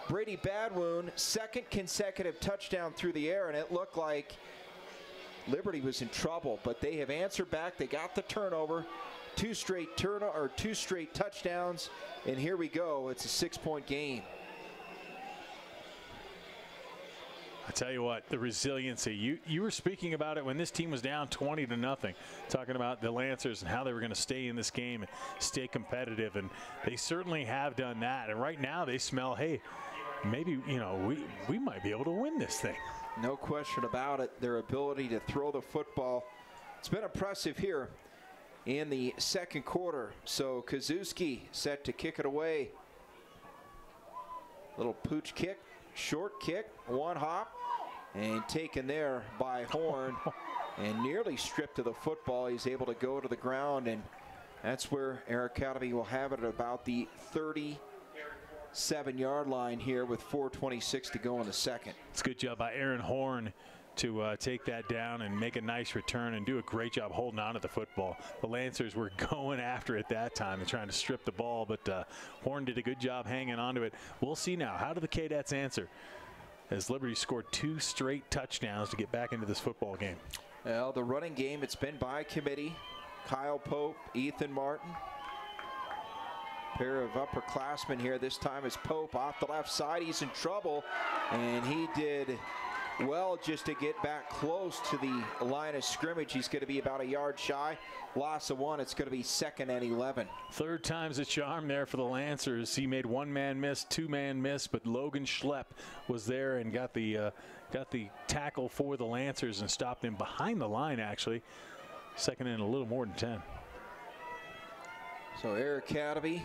Brady Badwoon, 2nd consecutive touchdown through the air, and it looked like Liberty was in trouble, but they have answered back. They got the turnover. 2 straight touchdowns, and here we go. It's a 6-point game. I tell you what, the resiliency. You were speaking about it when this team was down 20-0, talking about the Lancers and how they were going to stay in this game and stay competitive, and they certainly have done that. And right now they smell, hey, maybe we might be able to win this thing. No question about it. Their ability to throw the football, it's been impressive here in the 2nd quarter. So Kazuski set to kick it away. Little pooch kick, short kick, 1 hop, and taken there by Horn and nearly stripped of the football. He's able to go to the ground, and that's where Air Academy will have it at about the 37-yard line here with 4:26 to go in the 2nd. It's a good job by Aaron Horn to take that down and make a nice return and do a great job holding on to the football. The Lancers were going after it that time and trying to strip the ball, but Horn did a good job hanging on to it. We'll see now. How do the Cadets answer as Liberty scored 2 straight touchdowns to get back into this football game? Well, the running game, it's been by committee. Kyle Pope, Ethan Martin. Pair of upperclassmen here. This time is Pope off the left side. He's in trouble, and he did well just to get back close to the line of scrimmage. He's going to be about a yard shy. Loss of 1. It's going to be 2nd and 11. 3rd time's a charm there for the Lancers. He made 1-man miss, 2-man miss, but Logan Schlepp was there and got the tackle for the Lancers and stopped him behind the line, actually. 2nd and a little more than 10. So Air Academy,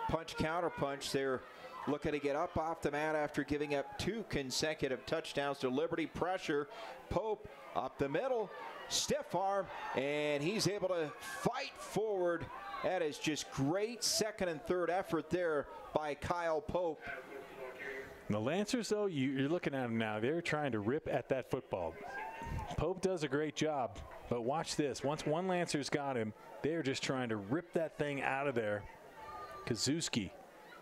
punch, counter punch. They're looking to get up off the mat after giving up 2 consecutive touchdowns to Liberty. Pressure. Pope up the middle, stiff arm, and he's able to fight forward. That is just great 2nd and 3rd effort there by Kyle Pope. The Lancers, though, you're looking at them now. They're trying to rip at that football. Pope does a great job, but watch this. Once one Lancer's got him, they're just trying to rip that thing out of there. Kazuski.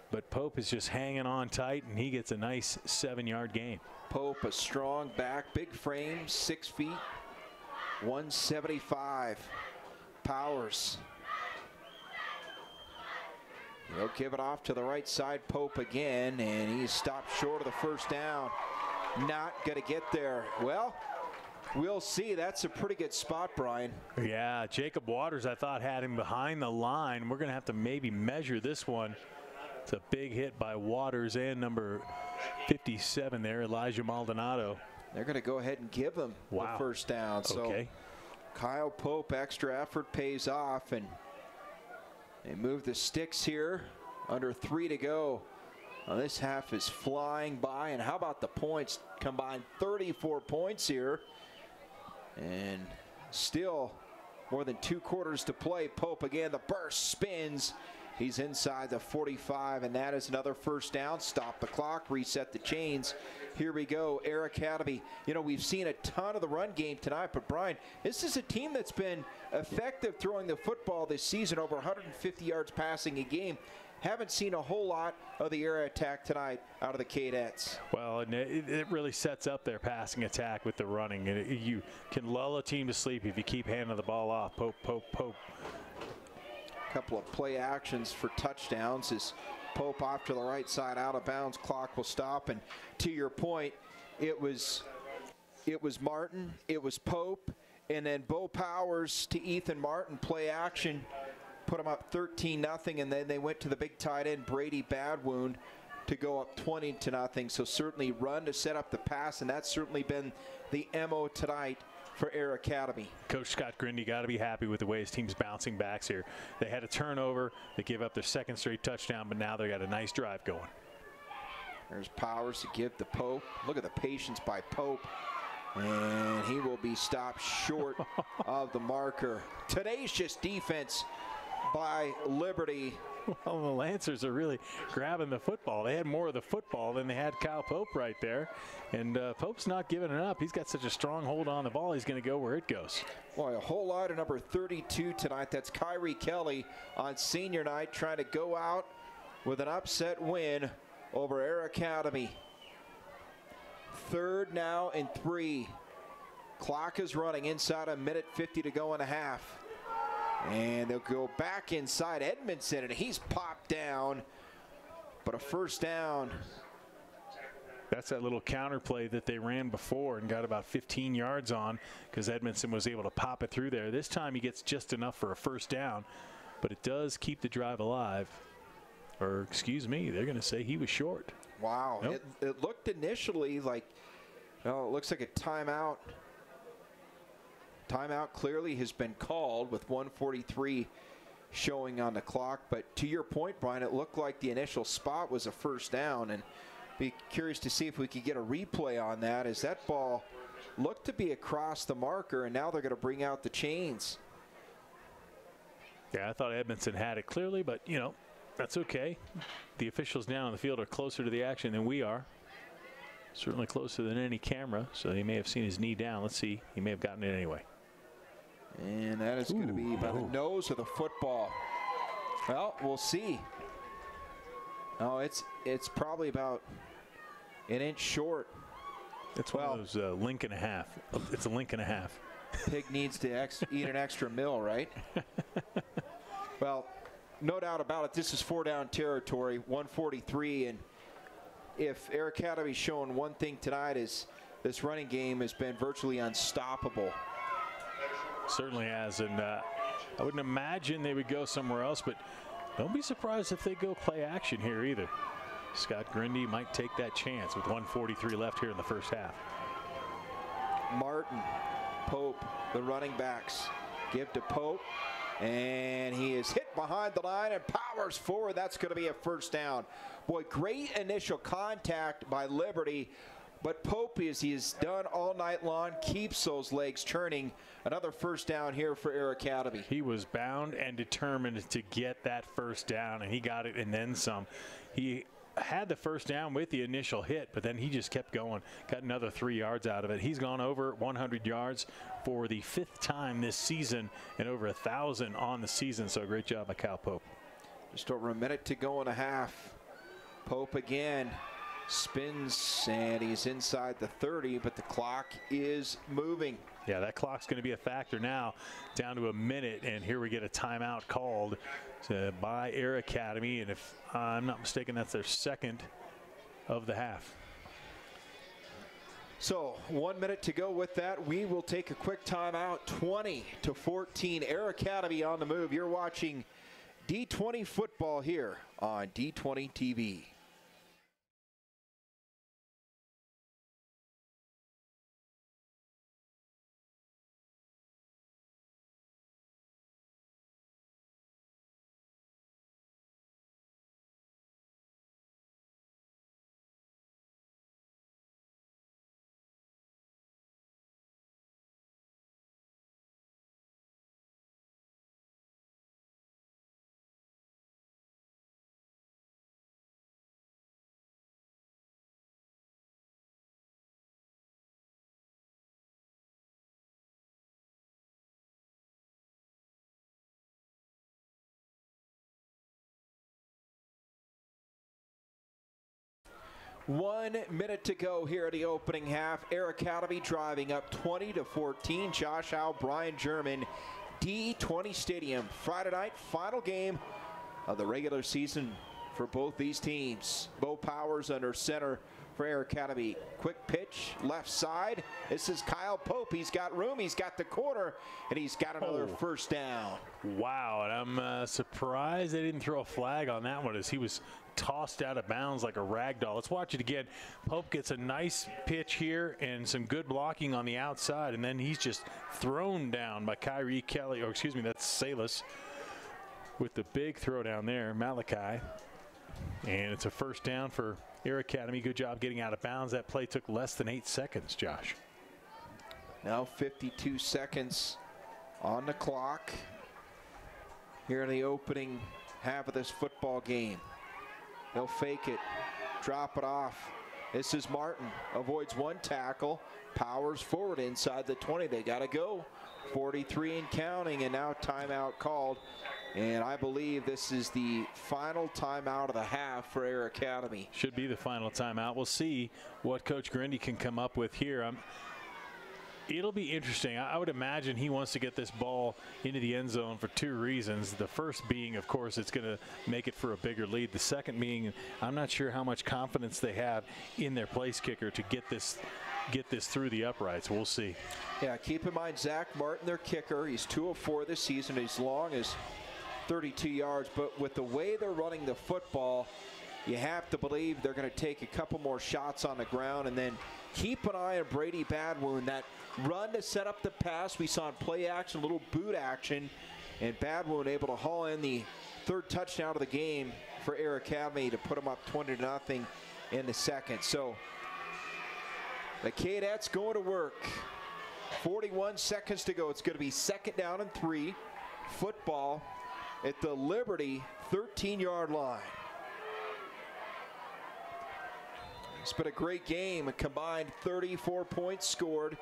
But Pope is just hanging on tight, and he gets a nice 7-yard gain. Pope, a strong back, big frame, 6 feet, 175. Powers. He'll give it off to the right side. Pope again, and he's stopped short of the 1st down. Not going to get there. Well, we'll see. That's a pretty good spot, Brian. Yeah, Jacob Waters, I thought, had him behind the line. We're going to have to maybe measure this one. It's a big hit by Waters and number 57 there, Elijah Maldonado. They're going to go ahead and give him the first down. So Kyle Pope, extra effort pays off, and they move the sticks here. Under 3 to go. Well, this half is flying by, and how about the points? Combined 34 points here, and still more than 2 quarters to play. Pope again, the burst, spins. He's inside the 45, and that is another first down. Stop the clock, reset the chains. Here we go, Air Academy. You know, we've seen a ton of the run game tonight, but Brian, this is a team that's been effective throwing the football this season, over 150 yards passing a game. Haven't seen a whole lot of the air attack tonight out of the Cadets. Well, and it really sets up their passing attack with the running. You can lull a team to sleep if you keep handing the ball off. Pope, Pope, Pope. A couple of play actions for touchdowns as Pope off to the right side, out of bounds. Clock will stop. And to your point, it was Martin, it was Pope, and then Bo Powers to Ethan Martin, play action. Put them up 13-0, and then they went to the big tight end, Brady Badwound, to go up 20-0. So certainly run to set up the pass, and that's certainly been the MO tonight for Air Academy. Coach Scott Grindy got to be happy with the way his team's bouncing backs here. They had a turnover. They gave up their second straight touchdown, but now they got a nice drive going. There's Powers to give to Pope. Look at the patience by Pope. And he will be stopped short of the marker. Tenacious defense by Liberty. Well, the Lancers are really grabbing the football. They had more of the football than they had Kyle Pope right there. And Pope's not giving it up. He's got such a strong hold on the ball, he's going to go where it goes. Boy, a whole lot of number 32 tonight. That's Kyrie Kelly on senior night, trying to go out with an upset win over Air Academy. 3rd now and 3. Clock is running inside a minute 50 to go and a half. And they'll go back inside Edmondson, and he's popped down, but a first down. That's that little counter play that they ran before and got about 15 yards on, because Edmondson was able to pop it through there. This time he gets just enough for a first down, but it does keep the drive alive. Or, excuse me, they're going to say he was short. Wow. Nope. It looked initially like, well, it looks like a timeout. Timeout clearly has been called with 1:43 showing on the clock. But to your point, Brian, it looked like the initial spot was a first down. And be curious to see if we could get a replay on that, as that ball looked to be across the marker, and now they're going to bring out the chains. Yeah, I thought Edmondson had it clearly, but, you know, that's okay. The officials down on the field are closer to the action than we are. Certainly closer than any camera, so they may have seen his knee down. Let's see. He may have gotten it anyway. And that is going to be by the nose of the football. Well, we'll see. Oh, it's probably about an inch short. It's one of those link and a half. It's a link and a half. Pig needs to eat an extra meal, right? Well, no doubt about it. This is 4-down territory, 1:43, and if Air Academy's showing one thing tonight, is this running game has been virtually unstoppable. Certainly has, and I wouldn't imagine they would go somewhere else, but don't be surprised if they go play action here either. Scott Grindy might take that chance with 1:43 left here in the first half. Martin, Pope, the running backs, give to Pope, and he is hit behind the line and powers forward. That's going to be a first down. Boy, great initial contact by Liberty, but Pope, as he has done all night long, keeps those legs turning. Another first down here for Air Academy. He was bound and determined to get that first down, and he got it and then some. He had the first down with the initial hit, but then he just kept going. Got another 3 yards out of it. He's gone over 100 yards for the 5th time this season and over 1,000 on the season. So great job by Kyle Pope. Just over a minute to go and a half. Pope again spins, and he's inside the 30, but the clock is moving. Yeah, that clock's going to be a factor now, down to a minute, and here we get a timeout called by Air Academy, and if I'm not mistaken, that's their second of the half. So 1 minute to go with that. We will take a quick timeout. 20-14, Air Academy on the move. You're watching D20 football here on D20 TV. One minute to go here at the opening half. Air Academy driving up 20-14. Josh Howe, Brian German, D20 Stadium. Friday night, final game of the regular season for both these teams. Bo Powers under center for Air Academy. Quick pitch, left side. This is Kyle Pope. He's got room, he's got the corner, and he's got another first down. Wow, and I'm surprised they didn't throw a flag on that one as he was tossed out of bounds like a rag doll. Let's watch it again. Pope gets a nice pitch here and some good blocking on the outside, and then he's just thrown down by Kyrie Kelly, or excuse me, that's Salas with the big throw down there, Malachi. And it's a first down for Air Academy. Good job getting out of bounds. That play took less than 8 seconds, Josh. Now 52 seconds on the clock here in the opening half of this football game. They'll fake it, drop it off. This is Martin, avoids one tackle. Powers forward inside the 20. They got to go. 43 and counting, and now timeout called. And I believe this is the final timeout of the half for Air Academy. Should be the final timeout. We'll see what Coach Grindy can come up with here. It'll be interesting. I would imagine he wants to get this ball into the end zone for 2 reasons. The first being, of course, it's going to make it for a bigger lead. The second being, I'm not sure how much confidence they have in their place kicker to get this through the uprights. We'll see. Yeah, keep in mind, Zach Martin, their kicker, he's 2 of 4 this season. He's long as 32 yards, but with the way they're running the football, you have to believe they're going to take a couple more shots on the ground, and then keep an eye on Brady Badwoon. That run to set up the pass, we saw in play action, a little boot action, and Badwoon able to haul in the 3rd touchdown of the game for Air Academy to put them up 20-0 in the second. So the Cadets going to work. 41 seconds to go. It's going to be 2nd down and 3. Football at the Liberty 13-yard line. It's been a great game. A combined 34 points scored.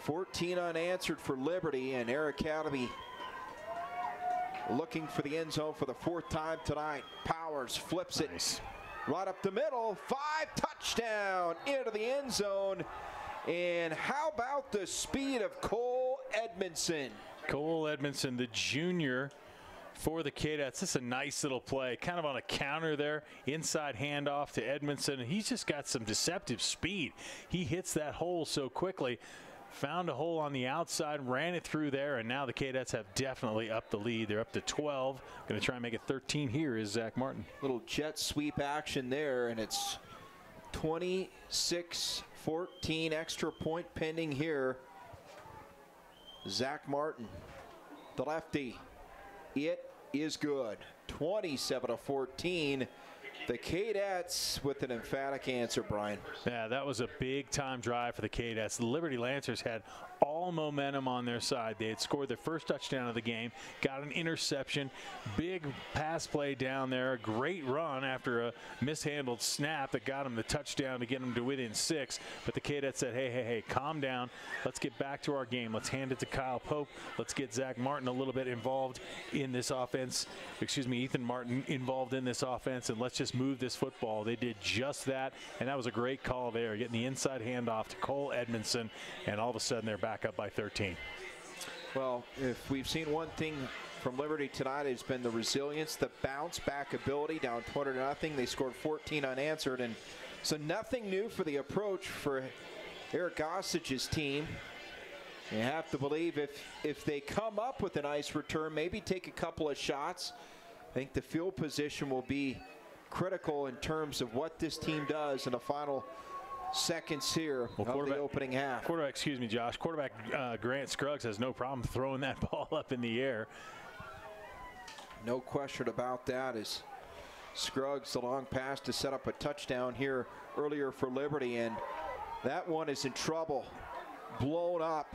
14 unanswered for Liberty, and Air Academy looking for the end zone for the 4th time tonight. Powers flips it right up the middle. 5 touchdown into the end zone. And how about the speed of Cole Edmondson? Cole Edmondson, the junior for the Cadets. This is a nice little play, kind of on a counter there. Inside handoff to Edmondson. He's just got some deceptive speed. He hits that hole so quickly. Found a hole on the outside, ran it through there, and now the Cadets have definitely upped the lead. They're up to 12. Going to try and make it 13 here is Zach Martin. Little jet sweep action there, and it's 26-14. Extra point pending here. Zach Martin, the lefty. It is good. 27-14. The Cadets with an emphatic answer, Brian. Yeah, that was a big-time drive for the Cadets. The Liberty Lancers had all momentum on their side. They had scored their first touchdown of the game, got an interception, big pass play down there, a great run after a mishandled snap that got them the touchdown to get them to within 6. But the Cadets said, hey, calm down. Let's get back to our game. Let's hand it to Kyle Pope. Let's get Zach Martin a little bit involved in this offense. Ethan Martin involved in this offense, and let's just move this football. They did just that, and that was a great call there, getting the inside handoff to Cole Edmondson, and all of a sudden they're back up by 13. Well, if we've seen one thing from Liberty tonight, it's been the resilience, the bounce back ability. Down 20-0, they scored 14 unanswered, and so nothing new for the approach for Eric Gossage's team. You have to believe if they come up with a nice return, maybe take a couple of shots. I think the field position will be critical in terms of what this team does in the final seconds here of the opening half. Excuse me, Josh. Quarterback Grant Scruggs has no problem throwing that ball up in the air. No question about that. As Scruggs, the long pass to set up a touchdown here earlier for Liberty, and that one is in trouble. Blown up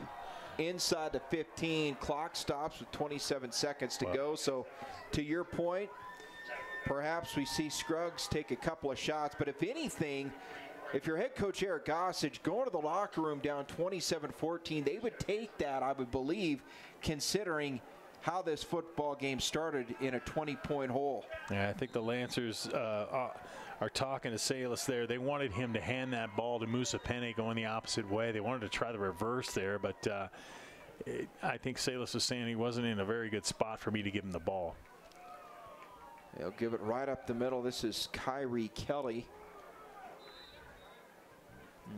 inside the 15. Clock stops with 27 seconds to go. So to your point, perhaps we see Scruggs take a couple of shots, but if anything, if you're head coach Eric Gossage going to the locker room down 27-14, they would take that, I would believe, considering how this football game started in a 20-point hole. Yeah, I think the Lancers are talking to Salas there. They wanted him to hand that ball to Musa Penne going the opposite way. They wanted to try the reverse there, but I think Salas was saying he wasn't in a very good spot for me to give him the ball. They'll give it right up the middle. This is Kyrie Kelly.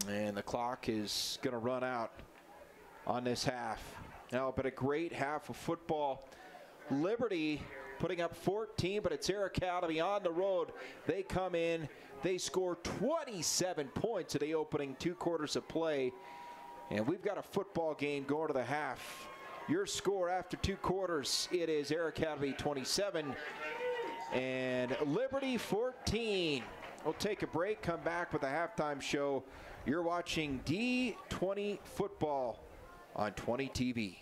And the clock is going to run out on this half. Now, but a great half of football. Liberty putting up 14, but it's Air Academy on the road. They come in, they score 27 points in the opening 2 quarters of play. And we've got a football game going to the half. Your score after 2 quarters, it is Air Academy 27 and Liberty 14. We'll take a break, come back with a halftime show. You're watching D20 football on 20 TV.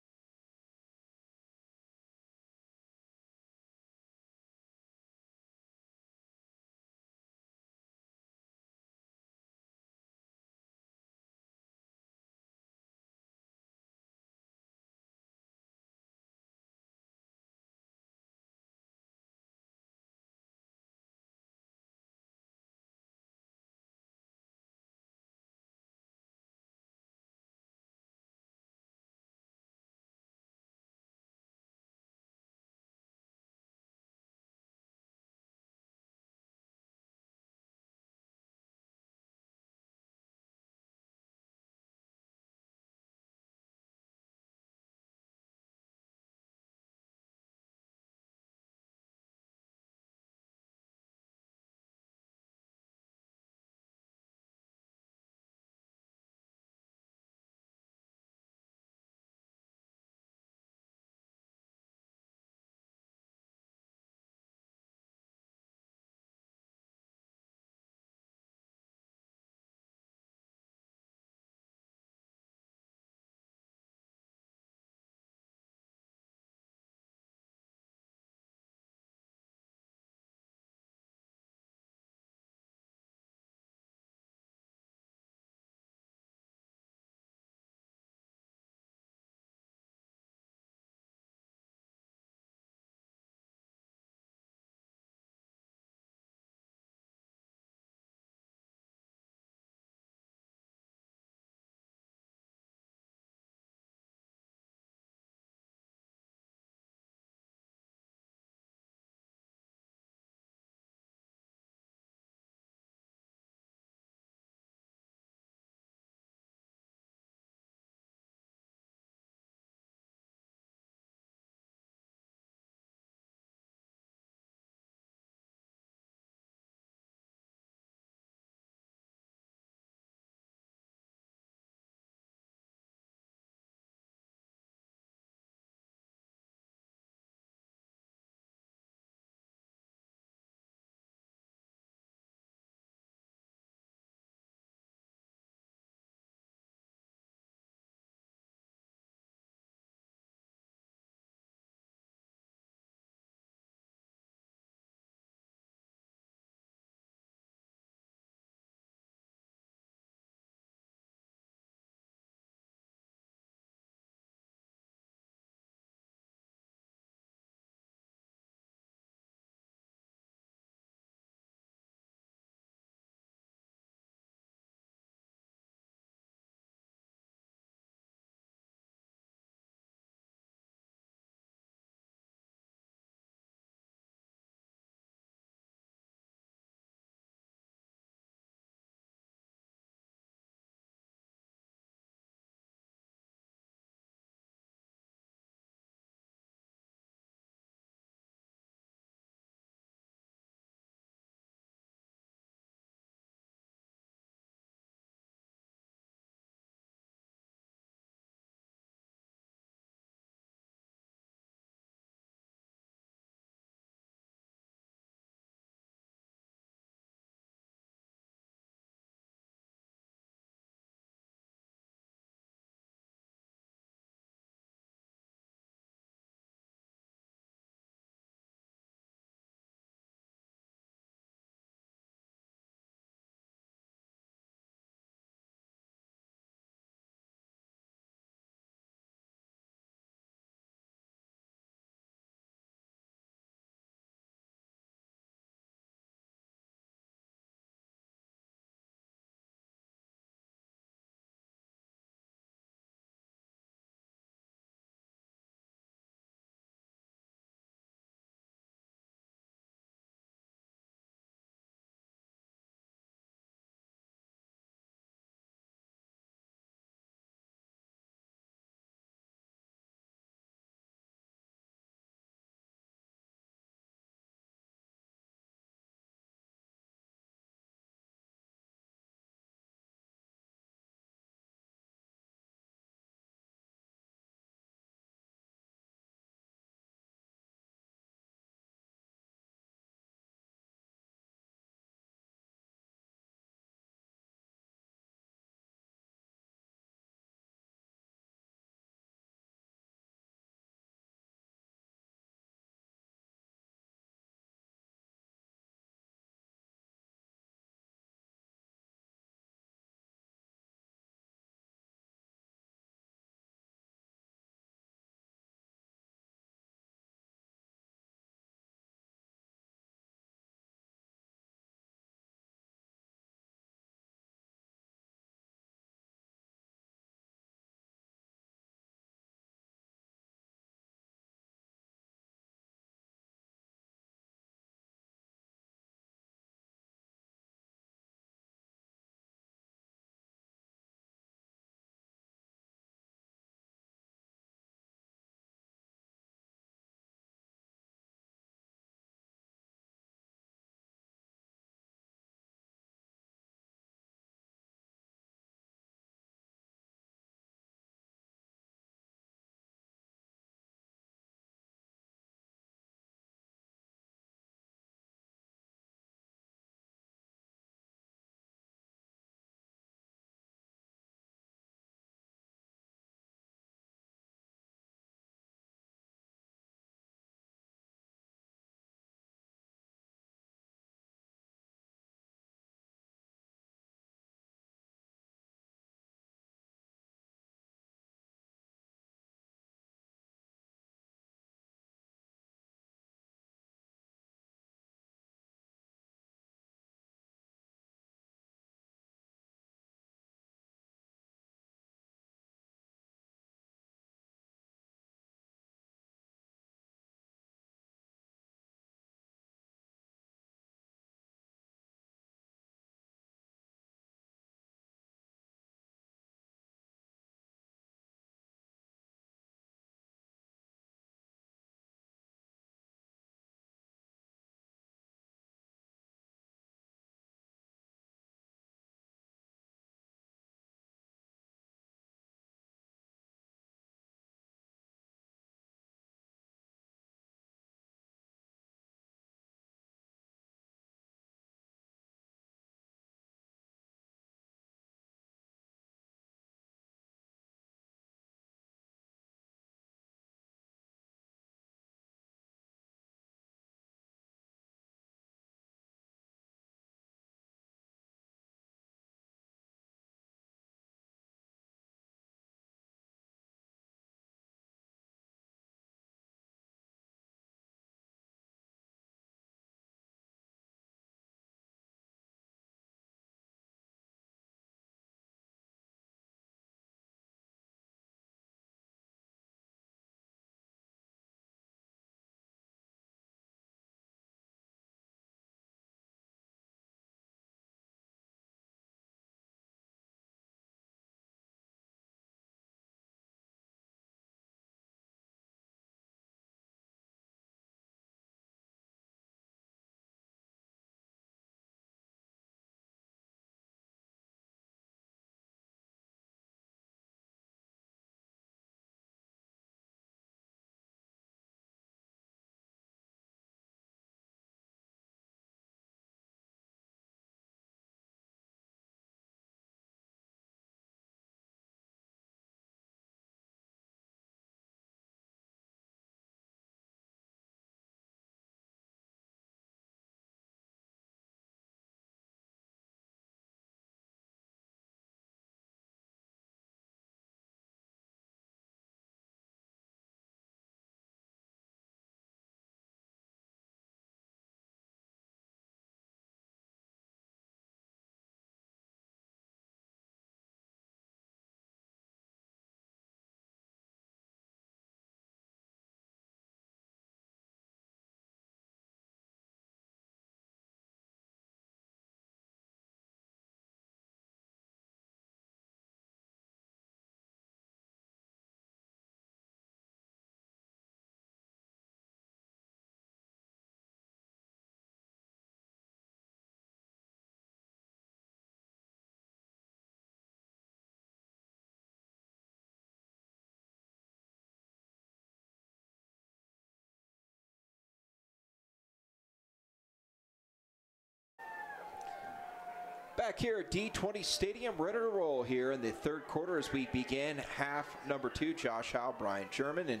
back here at D20 Stadium, ready to roll here in the third quarter as we begin half number 2. Josh Howe, Brian German, and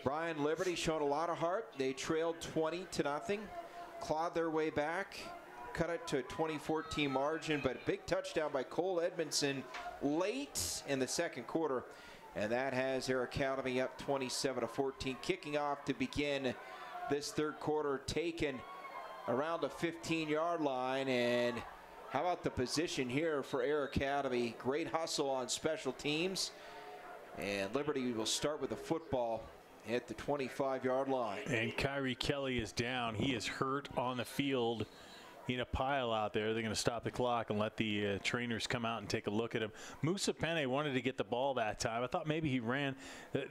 Brian Liberty showing a lot of heart. They trailed 20-0, clawed their way back, cut it to a 20-14 margin, but a big touchdown by Cole Edmondson late in the second quarter, and that has their Academy up 27-14. Kicking off to begin this third quarter, taken around the 15-yard line. And how about the position here for Air Academy? Great hustle on special teams, and Liberty will start with the football at the 25-yard line. And Kyrie Kelly is down. He is hurt on the field in a pile out there. They're going to stop the clock and let the trainers come out and take a look at him. Musa Penne wanted to get the ball that time. I thought maybe he ran.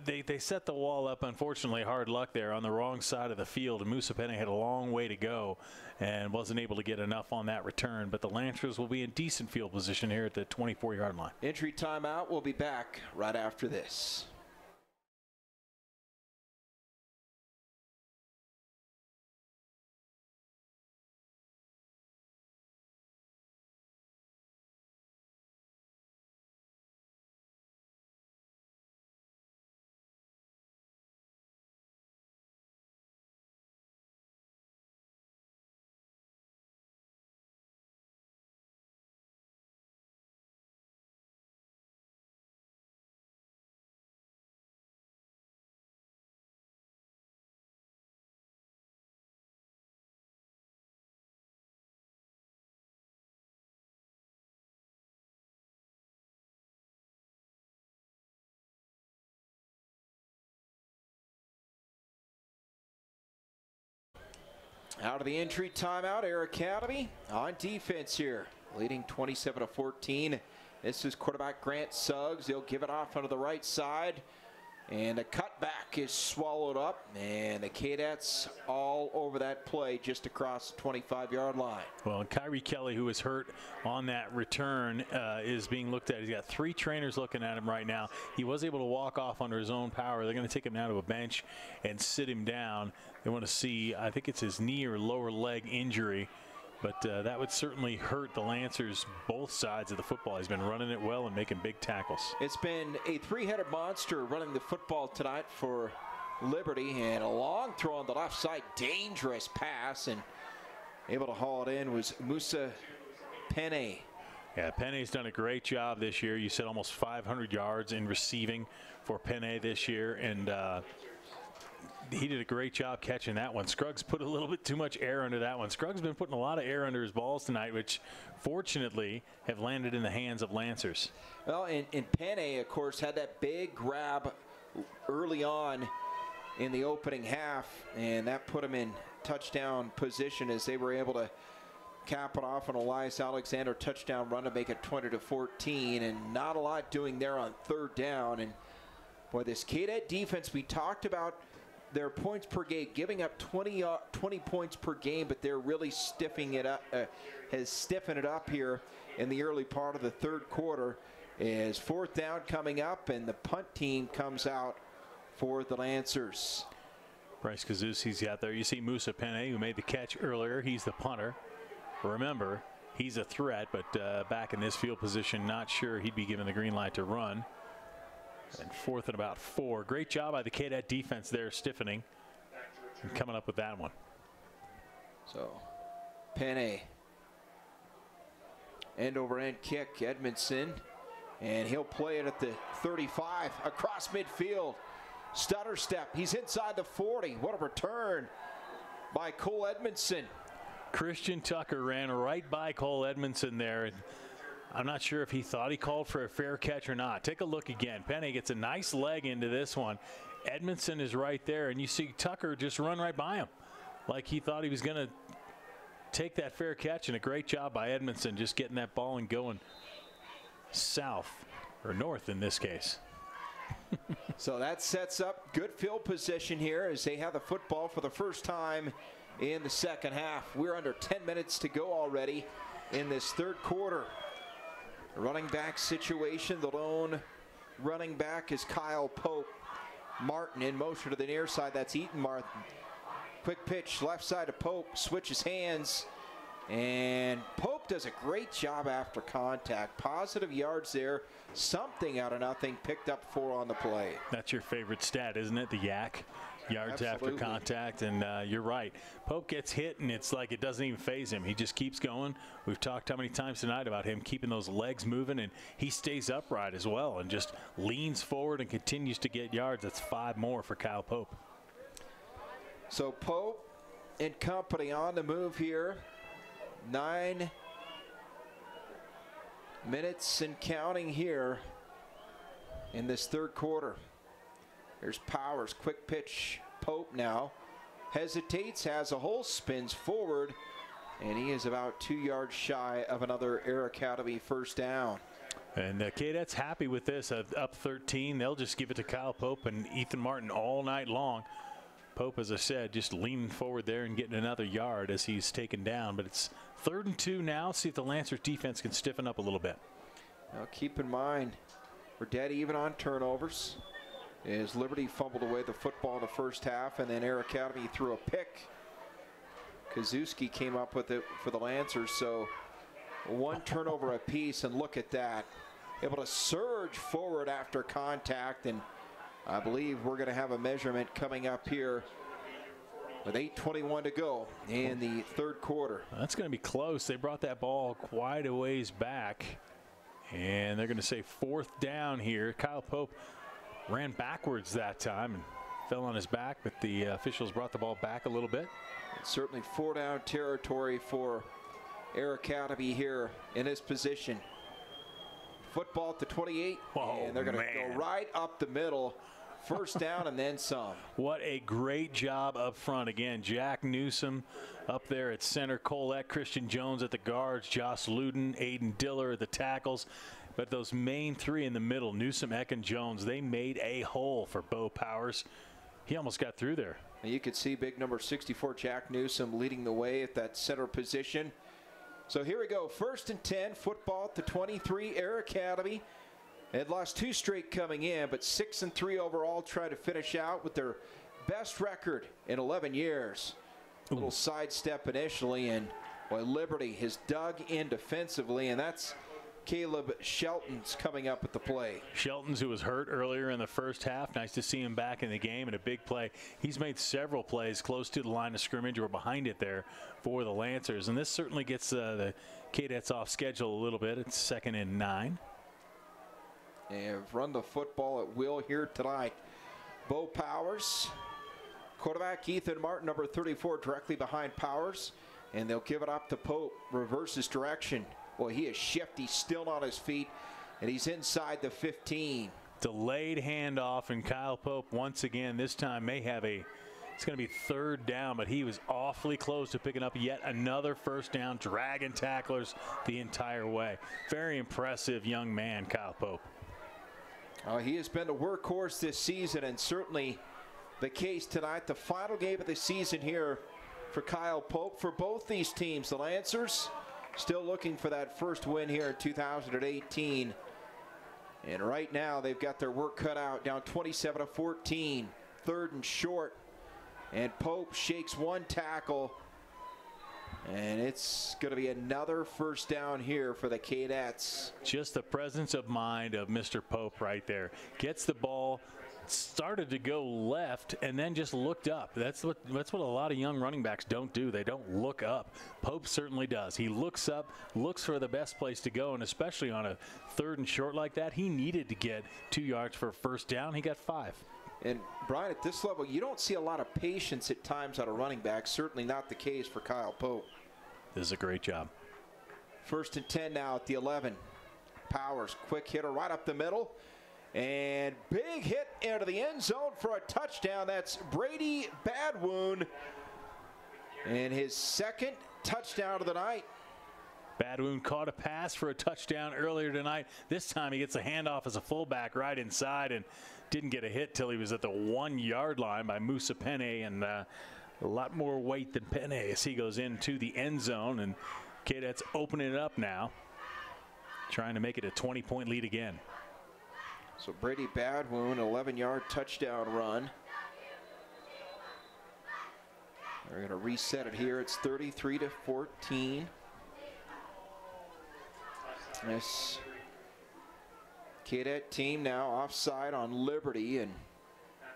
They set the wall up, unfortunately, hard luck there, on the wrong side of the field, and Musa Penne had a long way to go and wasn't able to get enough on that return. But the Lancers will be in decent field position here at the 24-yard line. Entry timeout. We'll be back right after this. Out of the entry timeout, Air Academy on defense here, leading 27-14. This is quarterback Grant Suggs. They'll give it off onto the right side, and the cutback is swallowed up, and the Cadets all over that play just across the 25-yard line. Well, and Kyrie Kelly, who was hurt on that return, is being looked at. He's got 3 trainers looking at him right now. He was able to walk off under his own power. They're going to take him down to a bench and sit him down. They want to see, I think it's his knee or lower leg injury, but that would certainly hurt the Lancers both sides of the football. He's been running it well and making big tackles. It's been a 3-headed monster running the football tonight for Liberty, and a long throw on the left side, dangerous pass, and able to haul it in was Musa Penne. Yeah, Penne's done a great job this year. You said almost 500 yards in receiving for Penne this year, and he did a great job catching that one. Scruggs put a little bit too much air under that one. Scruggs been putting a lot of air under his balls tonight, which fortunately have landed in the hands of Lancers. Well, and Penne, of course, had that big grab early on in the opening half, and that put him in touchdown position as they were able to cap it off an Elias Alexander touchdown run to make it 20-14, and not a lot doing there on third down. And boy, this Cadet defense, we talked about their points per game, giving up 20 points per game, but they're really stiffening it up, has stiffened it up here in the early part of the third quarter. As fourth down coming up, and the punt team comes out for the Lancers. Bryce Kazusi's out there. You see Musa Penne, who made the catch earlier. He's the punter. Remember, he's a threat, but back in this field position, not sure he'd be given the green light to run. And fourth and about 4. Great job by the Cadet defense there, stiffening and coming up with that one. So, Penne, end over end kick, Edmondson, and he'll play it at the 35 across midfield. Stutter step, he's inside the 40. What a return by Cole Edmondson. Christian Tucker ran right by Cole Edmondson there, and I'm not sure if he thought he called for a fair catch or not. Take a look again. Penne gets a nice leg into this one. Edmondson is right there, and you see Tucker just run right by him like he thought he was going to take that fair catch, and a great job by Edmondson just getting that ball and going south, or north in this case. So that sets up good field position here as they have the football for the first time in the second half. We're under 10 minutes to go already in this third quarter. Running back situation, the lone running back is Kyle Pope. Martin in motion to the near side, that's Eaton Martin. Quick pitch, left side to Pope, switches hands, And Pope does a great job after contact. Positive yards there. Something out of nothing. Picked up 4 on the play. That's your favorite stat, isn't it? The yak. Yards Absolutely. after contact. And you're right. Pope gets hit, and it's like it doesn't even faze him. He just keeps going. We've talked how many times tonight about him keeping those legs moving, and he stays upright as well and just leans forward and continues to get yards. That's 5 more for Kyle Pope. So Pope and company on the move here. 9 minutes and counting here in this third quarter. There's Powers, quick pitch. Pope now hesitates, has a hole, spins forward, and he is about 2 yards shy of another Air Academy first down. And the Cadets happy with this, up 13. They'll just give it to Kyle Pope and Ethan Martin all night long. Pope, as I said, just leaning forward there and getting another yard as he's taken down. But it's 3rd and 2 now. See if the Lancers defense can stiffen up a little bit. Now keep in mind, we're dead even on turnovers. As Liberty fumbled away the football in the first half, and then Air Academy threw a pick. Kazuski came up with it for the Lancers, so 1 turnover apiece, and look at that. Able to surge forward after contact, and I believe we're going to have a measurement coming up here with 8:21 to go in the third quarter. That's going to be close. They brought that ball quite a ways back, and they're going to say 4th down here. Kyle Pope ran backwards that time and fell on his back, but the officials brought the ball back a little bit. It's certainly 4-down territory for Air Academy here in this position. Football at the 28, and they're going to go right up the middle. First down and then some. What a great job up front. Again, Jack Newsom up there at center, Colette, Christian Jones at the guards, Josh Luden, Aiden Diller at the tackles. But those main 3 in the middle, Newsom, Eck, and Jones, they made a hole for Bo Powers. He almost got through there. And you could see big number 64, Jack Newsom, leading the way at that center position. So here we go, 1st and 10, football at the 23, Air Academy. They had lost 2 straight coming in, but 6 and 3 overall, try to finish out with their best record in 11 years. A little sidestep initially, and boy, Liberty has dug in defensively, and that's Caleb Shelton's coming up at the play. Shelton's, who was hurt earlier in the first half. Nice to see him back in the game and a big play. He's made several plays close to the line of scrimmage or behind it there for the Lancers. And this certainly gets the Cadets off schedule a little bit. It's 2nd and 9. And run the football at will here tonight. Bo Powers, quarterback Ethan Martin, number 34, directly behind Powers. And they'll give it up to Pope, reverses direction. Well, he is shifty, still on his feet, and he's inside the 15. Delayed handoff, and Kyle Pope once again this time may have it's going to be 3rd down, but he was awfully close to picking up yet another first down, dragging tacklers the entire way. Very impressive young man, Kyle Pope. He has been the workhorse this season, and certainly the case tonight. The final game of the season here for Kyle Pope for both these teams. The Lancers still looking for that first win here in 2018. And right now they've got their work cut out, down 27-14, 3rd and short. And Pope shakes 1 tackle. And it's going to be another first down here for the Cadets. Just the presence of mind of Mr. Pope right there. Gets the ball, started to go left, and then just looked up. That's what a lot of young running backs don't do. They don't look up. Pope certainly does. He looks up, looks for the best place to go, and especially on a 3rd and short like that, he needed to get 2 yards for a first down. He got 5. And Brian, at this level, you don't see a lot of patience at times out of running backs. Certainly not the case for Kyle Pope. This is a great job. 1st and 10 now at the 11. Powers, quick hitter right up the middle. And big hit into the end zone for a touchdown. That's Brady Badwoon. And his 2nd touchdown of the night. Badwoon caught a pass for a touchdown earlier tonight. This time he gets a handoff as a fullback right inside and didn't get a hit till he was at the 1-yard line by Musa Penne, and a lot more weight than Penne as he goes into the end zone. And Cadets opening it up now, trying to make it a 20-point lead again. So Brady Badwoon, 11-yard touchdown run. They're going to reset it here. It's 33-14. This Cadet team now offside on Liberty, and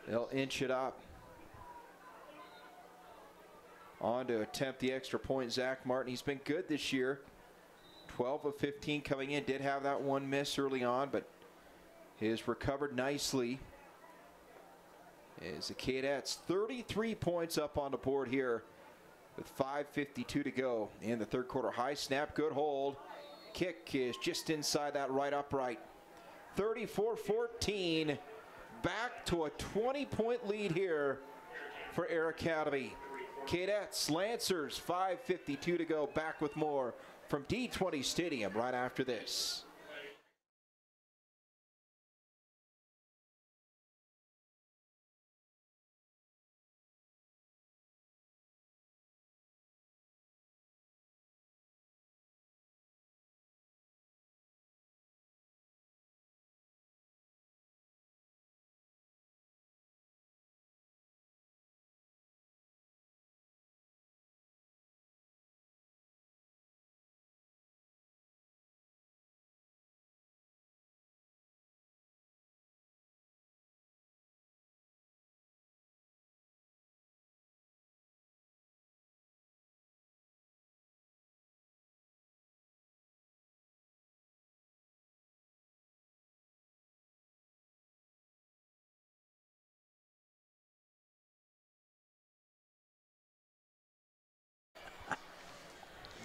they'll inch it up. On to attempt the extra point, Zach Martin. He's been good this year. 12 of 15 coming in. Did have that one miss early on, but has recovered nicely. As the Cadets 33 points up on the board here with 5:52 to go in the third quarter. High snap, good hold. Kick is just inside that right upright. 34-14. Back to a 20-point lead here for Air Academy. Cadets, Lancers, 5:52 to go. Back with more from D20 Stadium right after this.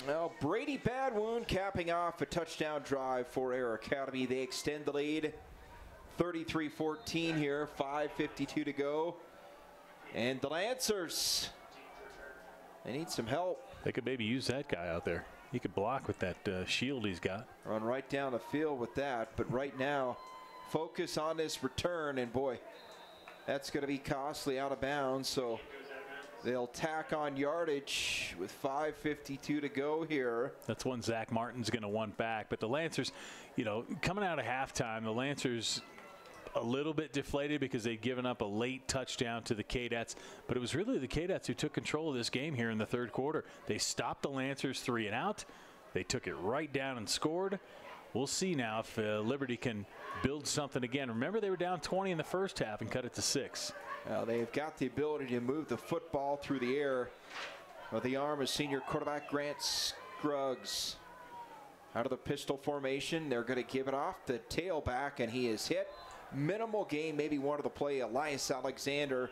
Well, Brady Badwoon capping off a touchdown drive for Air Academy. They extend the lead 33-14 here, 5:52 to go. And the Lancers, they need some help. They could maybe use that guy out there. He could block with that shield he's got. Run right down the field with that, but right now, focus on this return, and boy, that's going to be costly out of bounds, so they'll tack on yardage with 5:52 to go here. That's one Zach Martin's going to want back. But the Lancers, you know, coming out of halftime, the Lancers a little bit deflated because they'd given up a late touchdown to the Cadets. But it was really the Cadets who took control of this game here in the third quarter. They stopped the Lancers 3 and out. They took it right down and scored. We'll see now if Liberty can build something again. Remember, they were down 20 in the first half and cut it to 6. They've got the ability to move the football through the air with the arm of senior quarterback Grant Scruggs. Out of the pistol formation, they're going to give it off the tailback, and he is hit. Minimal gain, maybe wanted to play Elias Alexander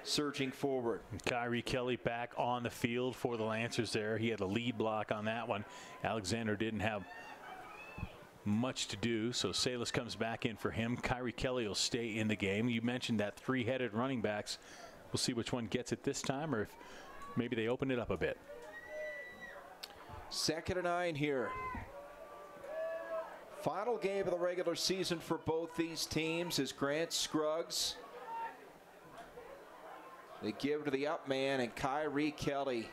surging forward. Kyrie Kelly back on the field for the Lancers there. He had a lead block on that one. Alexander didn't have much to do, so Salas comes back in for him. Kyrie Kelly will stay in the game. You mentioned that 3-headed running backs. We'll see which one gets it this time, or if maybe they open it up a bit. 2nd and 9 here. Final game of the regular season for both these teams is Grant Scruggs. They give to the up man, and Kyrie Kelly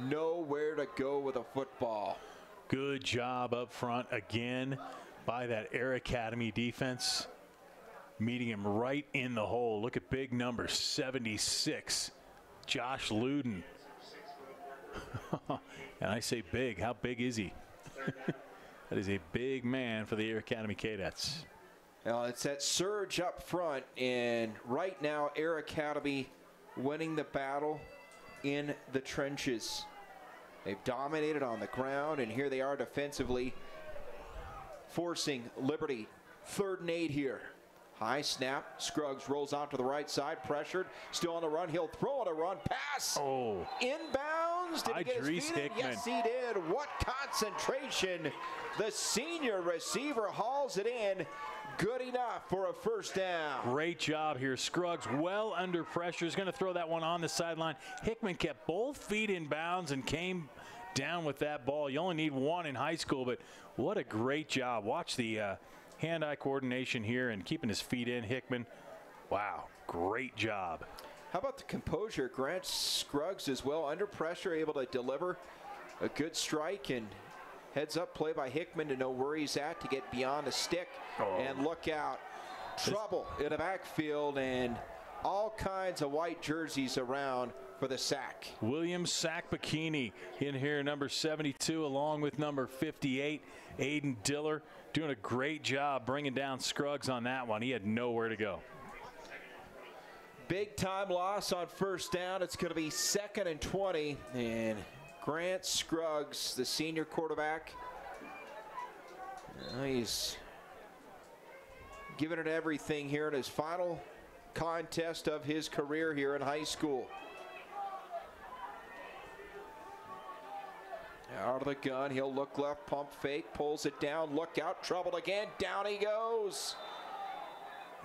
nowhere to go with a football. Good job up front again by that Air Academy defense, meeting him right in the hole. Look at big number 76, Josh Luden. And I say big. How big is he? That is a big man for the Air Academy Cadets. Well, it's that surge up front, and right now Air Academy winning the battle in the trenches. They've dominated on the ground, and here they are defensively, forcing Liberty. 3rd and 8 here. High snap. Scruggs rolls out to the right side, pressured. Still on the run. He'll throw on a run. Pass. Oh. Inbounds. Did he get his feet in? Yes, he did. What concentration. The senior receiver hauls it in. Good enough for a 1st down. Great job here. Scruggs well under pressure. He's going to throw that one on the sideline. Hickman kept both feet in bounds and came down with that ball. You only need one in high school, but what a great job. Watch the hand-eye coordination here and keeping his feet in. Hickman, wow, great job. How about the composure? Grant Scruggs as well, under pressure, able to deliver a good strike, and heads up play by Hickman to know where he's at to get beyond the stick. And look out. Trouble in the backfield, and all kinds of white jerseys around for the sack. William Sack-Bikini in here, number 72, along with number 58, Aiden Diller, doing a great job bringing down Scruggs on that one. He had nowhere to go. Big time loss on first down. It's going to be 2nd and 20. And Grant Scruggs, the senior quarterback, he's giving it everything here in his final contest of his career here in high school. Out of the gun, he'll look left, pump fake, pulls it down, look out, trouble again, down he goes.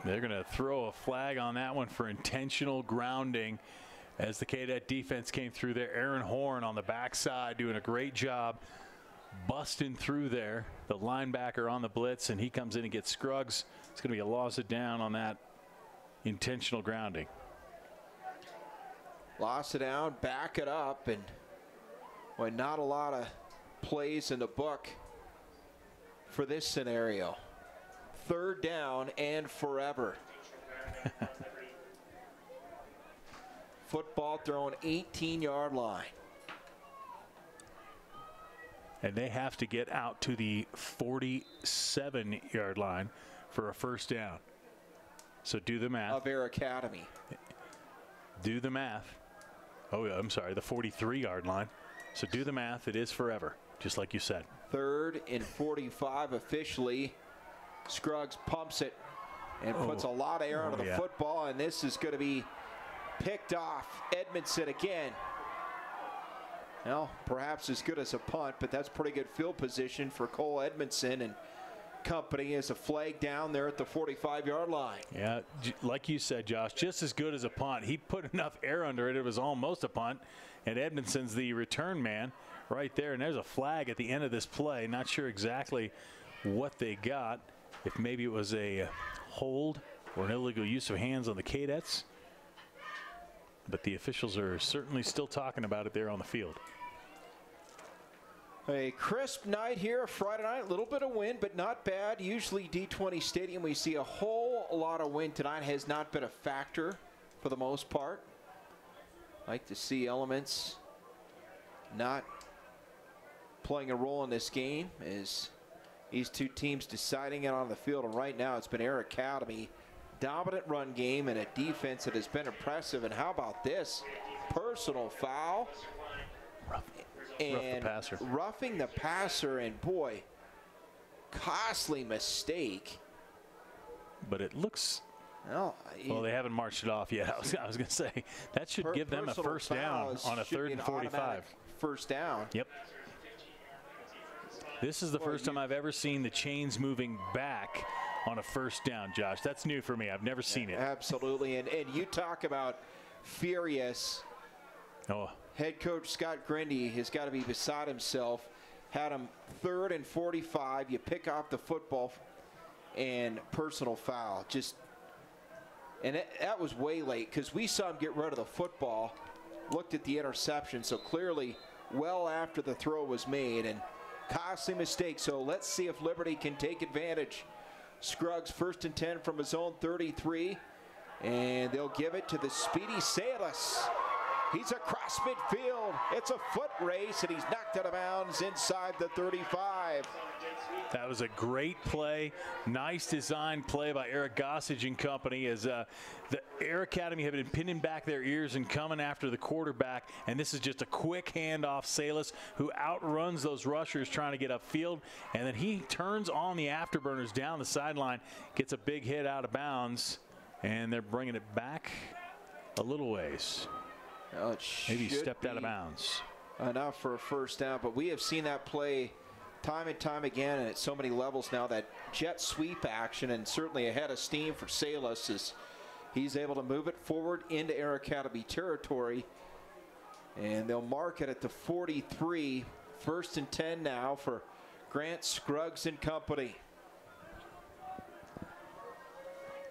They're going to throw a flag on that one for intentional grounding as the Cadet defense came through there. Aaron Horn on the backside doing a great job busting through there. The linebacker on the blitz, and he comes in and gets Scruggs. It's going to be a loss of down on that intentional grounding. Loss it down, back it up, and well, not a lot of plays in the book for this scenario. 3rd down and forever. Football thrown 18-yard line. And they have to get out to the 47-yard line for a first down. So do the math. Of Air Academy. Do the math. Oh, yeah, I'm sorry, the 43-yard line. So do the math. It is forever, just like you said. 3rd and 45 officially. Scruggs pumps it and puts a lot of air onto the football, and this is going to be picked off. Edmondson again. Well, perhaps as good as a punt, but that's pretty good field position for Cole Edmondson and company as a flag down there at the 45-yard line. Yeah, like you said, Josh, just as good as a punt. He put enough air under it, it was almost a punt, and Edmondson's the return man right there, and there's a flag at the end of this play. Not sure exactly what they got, if maybe it was a hold or an illegal use of hands on the Cadets, but the officials are certainly still talking about it there on the field. A crisp night here, Friday night, a little bit of wind, but not bad. Usually D20 Stadium, we see a whole lot of wind tonight. Has not been a factor for the most part. Like to see elements not playing a role in this game as these two teams deciding it on the field. And right now it's been Air Academy. Dominant run game and a defense that has been impressive. And how about this? Personal foul. And roughing the passer, and boy, costly mistake. But it looks, well, they haven't marched it off yet. I was going to say that should give them a first down on a 3rd and 45. First down. Yep. This is the first time I've ever seen the chains moving back on a first down, Josh. That's new for me. I've never seen it. Absolutely. And you talk about furious. Head coach Scott Grindy has got to be beside himself. Had him 3rd and 45. You pick off the football and personal foul. And that was way late because we saw him get rid of the football, looked at the interception. So clearly well after the throw was made, and costly mistake. So let's see if Liberty can take advantage. Scruggs 1st and 10 from his own 33. And they'll give it to the speedy Salas. He's across midfield. It's a foot race, and he's knocked out of bounds inside the 35. That was a great play. Nice design play by Eric Gossage and company as the Air Academy have been pinning back their ears and coming after the quarterback. And this is just a quick handoff. Salas, who outruns those rushers trying to get upfield. And then he turns on the afterburners down the sideline, gets a big hit out of bounds, and they're bringing it back a little ways. Well, maybe he stepped out of bounds. Enough for a first down, but we have seen that play time and time again, and at so many levels now, that jet sweep action, and certainly a head of steam for Salas as he's able to move it forward into Air Academy territory. And they'll mark it at the 43. 1st and 10 now for Grant Scruggs and company.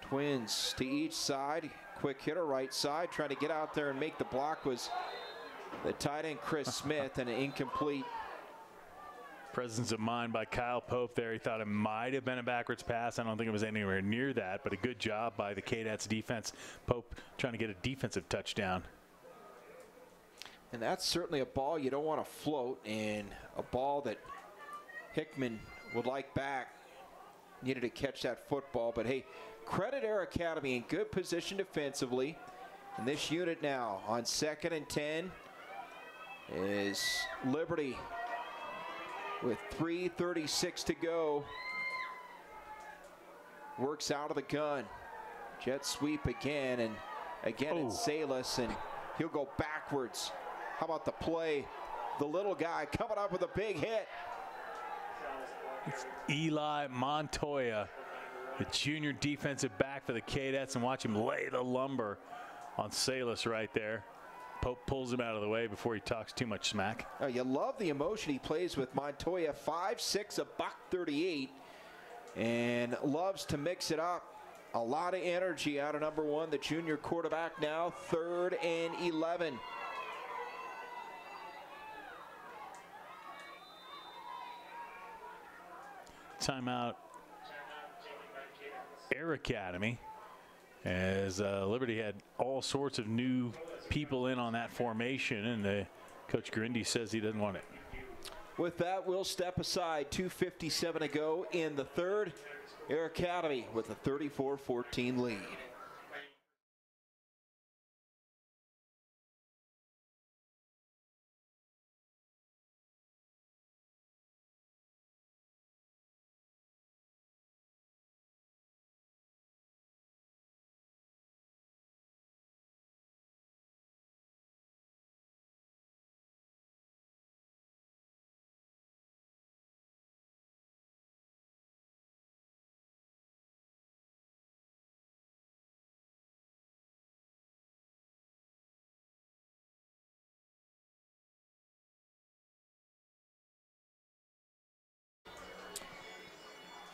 Twins to each side. Quick hitter right side, trying to get out there and make the block was the tight end Chris Smith, and an incomplete. Presence of mind by Kyle Pope there. He thought it might have been a backwards pass. I don't think it was anywhere near that, but a good job by the Cadets defense. Pope trying to get a defensive touchdown. And that's certainly a ball you don't want to float, and a ball that Hickman would like back. Needed to catch that football, but hey, credit Air Academy in good position defensively. And this unit now on 2nd and 10 is Liberty with 3:36 to go. Works out of the gun. Jet sweep again, and again it's Salas, and he'll go backwards. How about the play? The little guy coming up with a big hit. It's Eli Montoya, the junior defensive back for the Cadets, and watch him lay the lumber on Salas right there. Pope pulls him out of the way before he talks too much smack. Oh, you love the emotion he plays with. Montoya, 5'6", $138, and loves to mix it up. A lot of energy out of number 1, the junior quarterback now, 3rd and 11. Timeout, Air Academy, as Liberty had all sorts of new people in on that formation, and Coach Grindy says he doesn't want it. With that, we'll step aside. 2:57 to go in the 3rd. Air Academy with a 34-14 lead.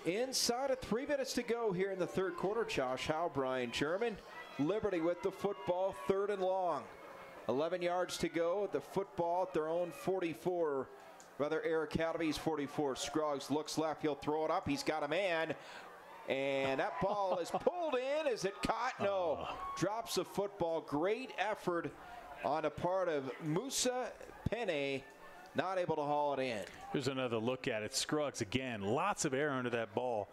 Inside of 3 minutes to go here in the 3rd quarter. Josh Howe, Brian German. Liberty with the football, 3rd and long. 11 yards to go. The football at their own 44. Rather, Air Academy's 44. Scruggs looks left. He'll throw it up. He's got a man. And that ball is pulled in. Is it caught? No. Drops the football. Great effort on the part of Musa Penne. Not able to haul it in. Here's another look at it. Scruggs again. Lots of air under that ball.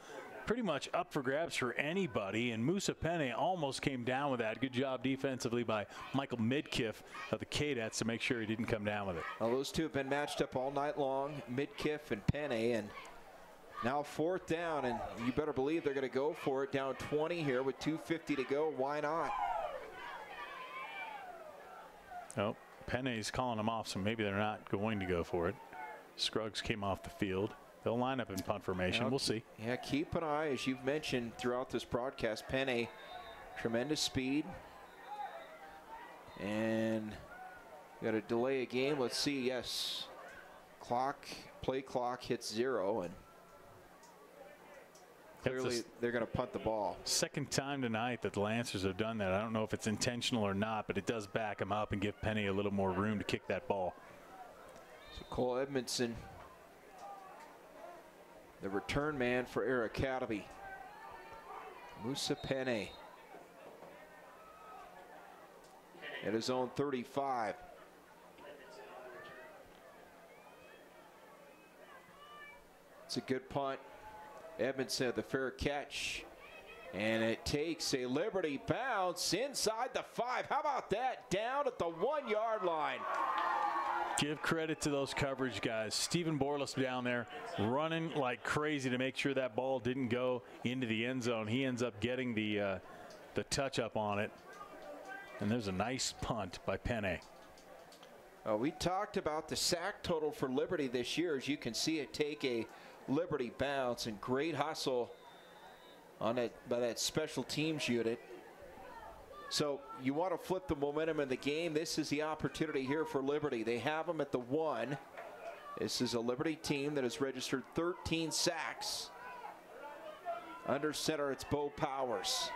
Pretty much up for grabs for anybody. And Musa Penne almost came down with that. Good job defensively by Michael Midkiff of the Cadets to make sure he didn't come down with it. Well, those two have been matched up all night long, Midkiff and Penne. And now 4th down. And you better believe they're going to go for it. Down 20 here with 2:50 to go. Why not? Oh. Penne's calling them off, so maybe they're not going to go for it. Scruggs came off the field. They'll line up in punt formation. We'll see. Yeah, keep an eye, as you've mentioned throughout this broadcast. Penne, tremendous speed. And got to delay a game. Let's see. Yes. Play clock hits 0, and clearly they're going to punt the ball. Second time tonight that the Lancers have done that. I don't know if it's intentional or not, but it does back them up and give Penne a little more room to kick that ball. So Cole Edmondson, the return man for Air Academy. Musa Penne at his own 35. It's a good punt. Edmondson had the fair catch, and it takes a Liberty bounce inside the 5. How about that? Down at the 1-yard line. Give credit to those coverage guys. Stephen Borlas down there running like crazy to make sure that ball didn't go into the end zone. He ends up getting the touch up on it, and there's a nice punt by Penne. We talked about the sack total for Liberty this year. As you can see, it take a Liberty bounce, and great hustle on it by that special teams unit. So you want to flip the momentum in the game. This is the opportunity here for Liberty. They have them at the 1. This is a Liberty team that has registered 13 sacks. Under center, it's Bo Powers.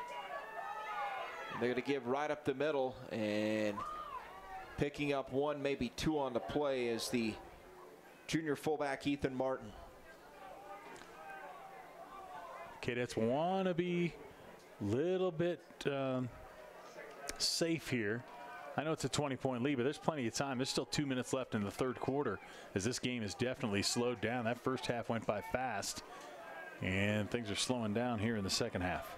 And they're going to give right up the middle, and picking up 1, maybe 2 on the play is the junior fullback Ethan Martin. Cadets want to be a little bit safe here. I know it's a 20-point lead, but there's plenty of time. There's still 2 minutes left in the third quarter as this game is definitely slowed down. That first half went by fast, and things are slowing down here in the second half.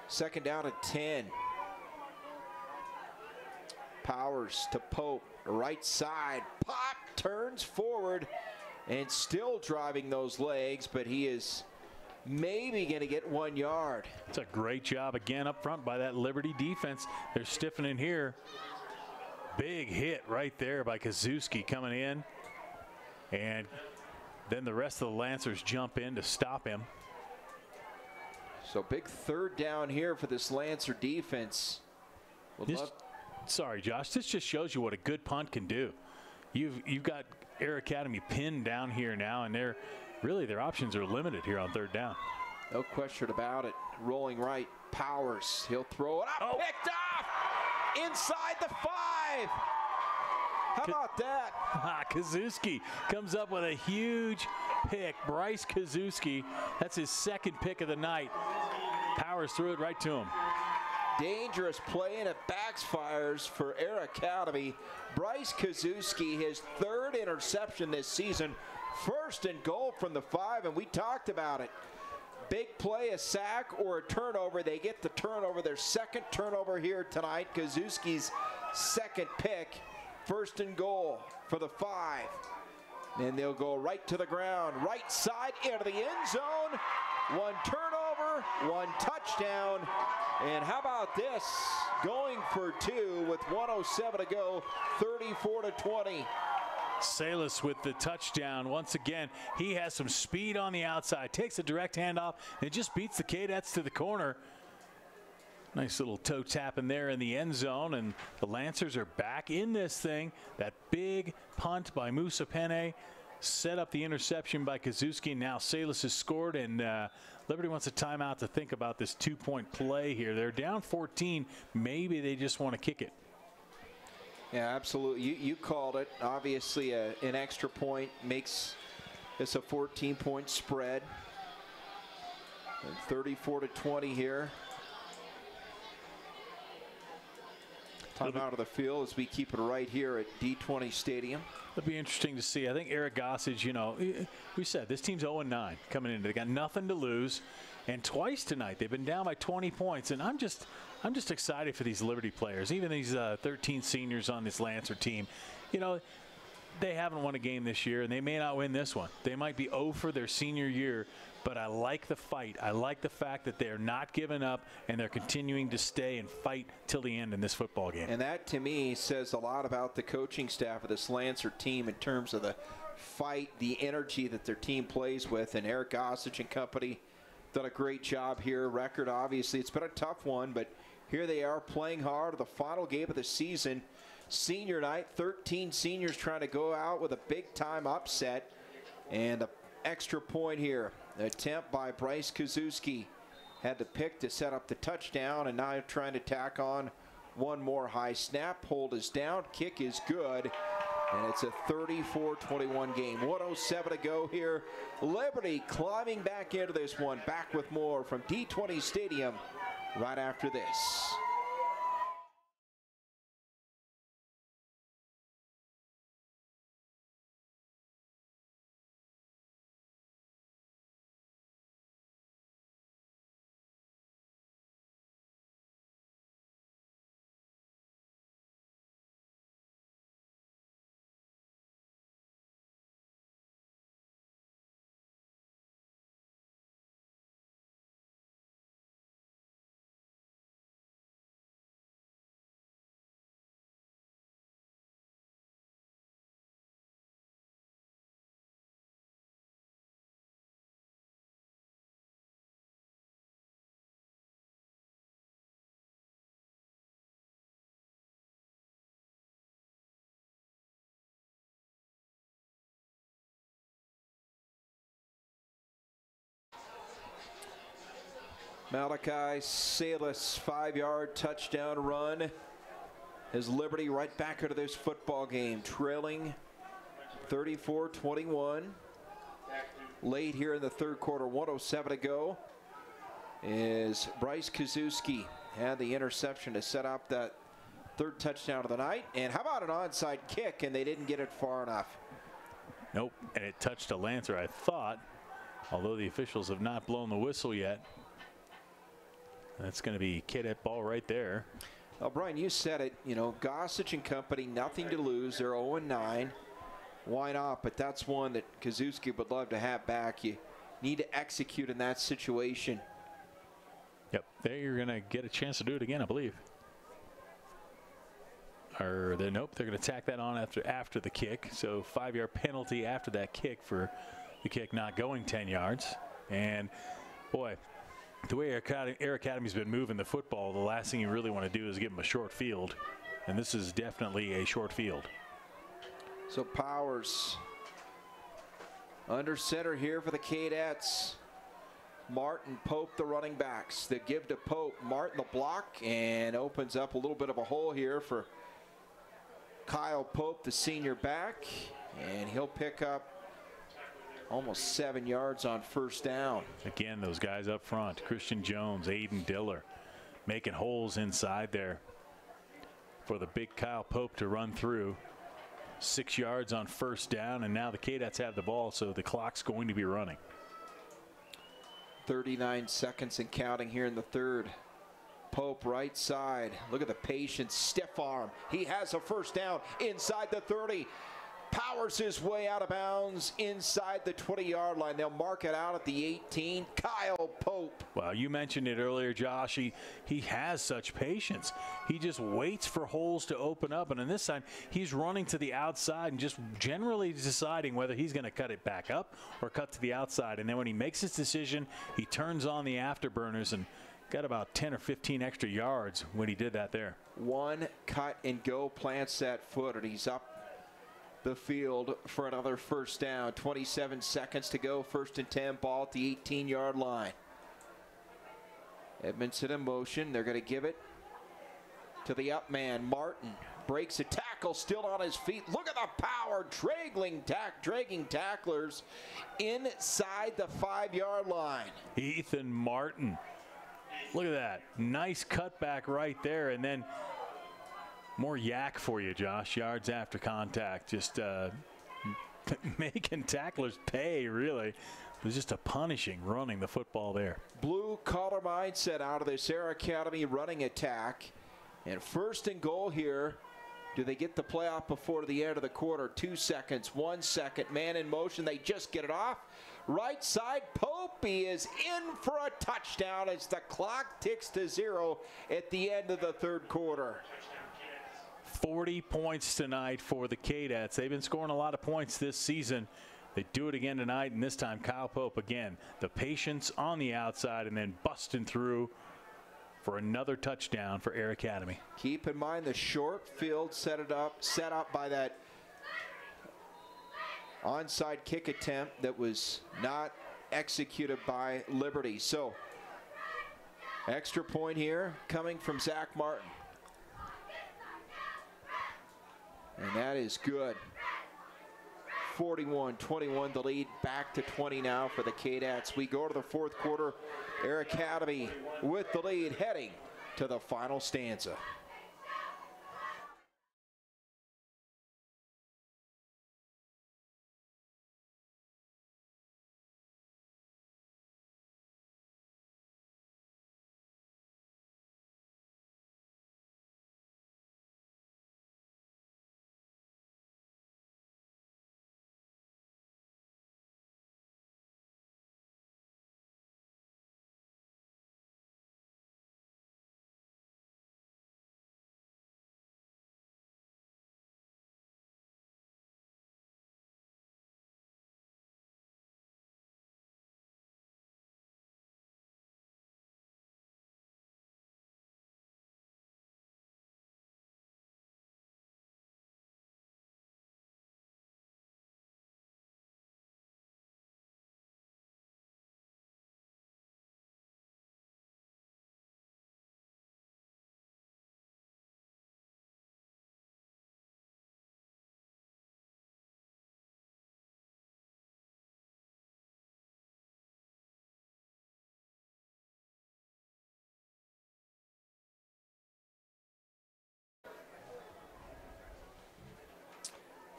Second down at 10. Powers to Pope, right side, pop, turns forward, and still driving those legs, but he is maybe going to get 1 yard. It's a great job again up front by that Liberty defense. They're stiffening here. Big hit right there by Kazuski coming in, and then the rest of the Lancers jump in to stop him. So big third down here for this Lancer defense. Sorry, Josh. This just shows you what a good punt can do. You've got Air Academy pinned down here now, and their options are limited here on third down. No question about it. Rolling right, Powers. He'll throw it up, picked off inside the 5. How about that? Kazuski comes up with a huge pick. Bryce Kazuski. That's his second pick of the night. Powers threw it right to him. Dangerous play, and it backfires for Air Academy. Bryce Kazuski, his third interception this season. First and goal from the 5, and we talked about it. Big play, a sack or a turnover. They get the turnover, their second turnover here tonight. Kazuski's second pick. First and goal for the 5. And they'll go right to the ground, right side into the end zone. 1 turnover, 1 touchdown. And how about this? Going for 2 with 1:07 to go, 34-20. Salas with the touchdown. Once again, he has some speed on the outside. Takes a direct handoff and just beats the Cadets to the corner. Nice little toe tap in there in the end zone, and the Lancers are back in this thing. That big punt by Musa Penne set up the interception by Kazuski. Now Salas has scored, and Liberty wants a timeout to think about this 2-point play here. They're down 14. Maybe they just want to kick it. Yeah, absolutely. You called it. Obviously, an extra point makes this a 14-point spread. 34-20 here. Time out of the field as we keep it right here at D20 Stadium. It'll be interesting to see. I think Eric Gossage, you know, we said this team's 0-9 coming in. They got nothing to lose, and twice tonight they've been down by 20 points. And I'm just excited for these Liberty players, even these 13 seniors on this Lancer team. You know, they haven't won a game this year, and they may not win this one. They might be 0 for their senior year, but I like the fight. I like the fact that they're not giving up, and they're continuing to stay and fight till the end in this football game. And that, to me, says a lot about the coaching staff of this Lancer team in terms of the fight, the energy that their team plays with. And Eric Gossage and company done a great job here. Record, obviously, it's been a tough one, but here they are playing hard. The final game of the season, senior night, 13 seniors trying to go out with a big-time upset. And an extra point here. An attempt by Bryce Kazuski. Had the pick to set up the touchdown, and now trying to tack on one more high snap. Hold is down, kick is good, and it's a 34-21 game. 1:07 to go here. Liberty climbing back into this one. Back with more from D20 Stadium right after this. Malachi Salas, 5-yard touchdown run. Has Liberty right back into this football game, trailing 34-21. Late here in the third quarter, 1:07 to go, is Bryce Kazuski had the interception to set up that third touchdown of the night. And how about an onside kick, and they didn't get it far enough. Nope, and it touched a Lancer, I thought, although the officials have not blown the whistle yet. That's going to be Cadet ball right there. Well, Brian, you said it. You know, Gossage and company, nothing to lose. They're 0-9. Why not? But that's one that Kazuski would love to have back. You need to execute in that situation. Yep, there you're going to get a chance to do it again, I believe. Or nope, they're going to tack that on after the kick. So 5-yard penalty after that kick for the kick not going 10 yards. And boy, the way Air Academy's been moving the football, the last thing you really want to do is give them a short field. And this is definitely a short field. So Powers under center here for the Cadets. Martin, Pope, the running backs. They give to Pope. Martin, the block, and opens up a little bit of a hole here for Kyle Pope, the senior back. And he'll pick up almost 7 yards on first down. Again, those guys up front, Christian Jones, Aiden Diller, making holes inside there for the big Kyle Pope to run through. 6 yards on first down, and now the Cadets have the ball, so the clock's going to be running. 39 seconds and counting here in the third. Pope right side. Look at the patience, stiff arm. He has a first down inside the 30. Powers his way out of bounds inside the 20-yard line. They'll mark it out at the 18. Kyle Pope. Well, you mentioned it earlier, Josh. He has such patience. He just waits for holes to open up, and on this time, he's running to the outside and just generally deciding whether he's going to cut it back up or cut to the outside. And then when he makes his decision, he turns on the afterburners and got about 10 or 15 extra yards when he did that there. One cut and go, plants that foot, and he's up the field for another first down. 27 seconds to go. 1st and 10, ball at the 18-yard line. Edmondson in motion. They're going to give it to the up man. Martin breaks a tackle, still on his feet. Look at the power, dragging tacklers inside the 5-yard line. Ethan Martin. Look at that. Nice cutback right there, and then more yak for you, Josh. Yards after contact. Just making tacklers pay, really. It was just a punishing running the football there. Blue collar mindset out of this Air Academy running attack. And 1st and goal here. Do they get the playoff before the end of the quarter? 2 seconds, 1 second. Man in motion. They just get it off. Right side, Pope is in for a touchdown as the clock ticks to 0 at the end of the third quarter. 40 points tonight for the Cadets. They've been scoring a lot of points this season. They do it again tonight, and this time Kyle Pope again. The patience on the outside and then busting through for another touchdown for Air Academy. Keep in mind the short field set up by that onside kick attempt that was not executed by Liberty. So extra point here coming from Zach Martin. And that is good. 41-21 the lead, back to 20 now for the Cadets. We go to the fourth quarter. Air Academy with the lead heading to the final stanza.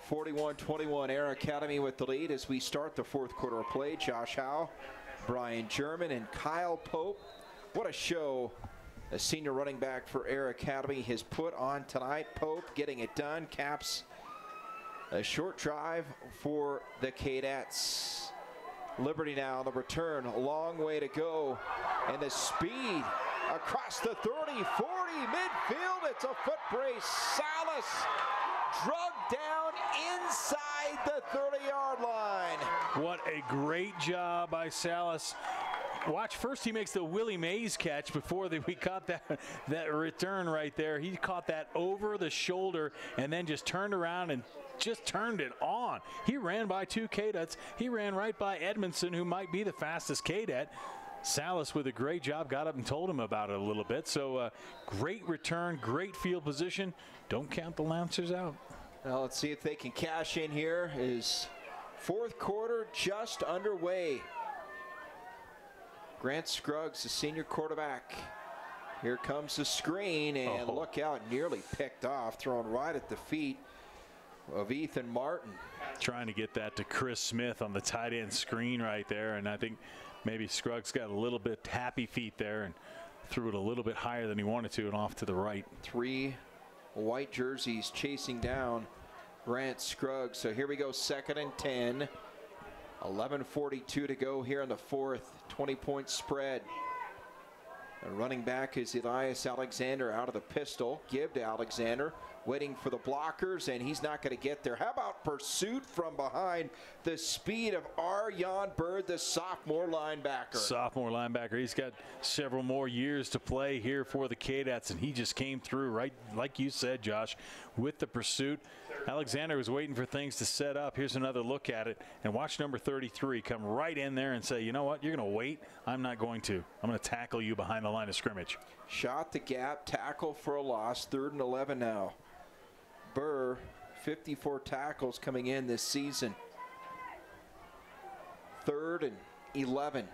41-21, Air Academy with the lead as we start the fourth quarter of play. Josh Howe, Brian German, and Kyle Pope. What a show a senior running back for Air Academy has put on tonight. Pope getting it done, caps a short drive for the Cadets. Liberty now, the return, a long way to go, and the speed across the 30, 40, midfield, it's a foot brace. Salas drugged down inside the 30-yard line. What a great job by Salas. Watch, first he makes the Willie Mays catch before we caught that return right there. He caught that over the shoulder and then just turned around and just turned it on. He ran by two Cadets. He ran right by Edmondson, who might be the fastest Cadet. Salas with a great job, got up and told him about it a little bit. So great return, great field position. Don't count the Lancers out. Well, let's see if they can cash in here. Is fourth quarter just underway. Grant Scruggs, the senior quarterback. Here comes the screen, and look out, nearly picked off, thrown right at the feet of Ethan Martin. Trying to get that to Chris Smith on the tight end screen right there, and I think maybe Scruggs got a little bit happy feet there and threw it a little bit higher than he wanted to and off to the right. Three white jerseys chasing down Grant Scruggs. So here we go, 2nd and 10. 11:42 to go here in the fourth. 20-point spread. The running back is Elias Alexander out of the pistol. Give to Alexander, waiting for the blockers, and he's not going to get there. How about pursuit from behind? The speed of Arjan Bird, the sophomore linebacker. Sophomore linebacker. He's got several more years to play here for the Cadets, and he just came through right like you said, Josh, with the pursuit. Alexander was waiting for things to set up. Here's another look at it, and watch number 33 come right in there and say, you know what, you're going to wait? I'm not going to. I'm going to tackle you behind the line of scrimmage. Shot the gap, tackle for a loss. 3rd and 11 now. Burr, 54 tackles coming in this season. 3rd and 11.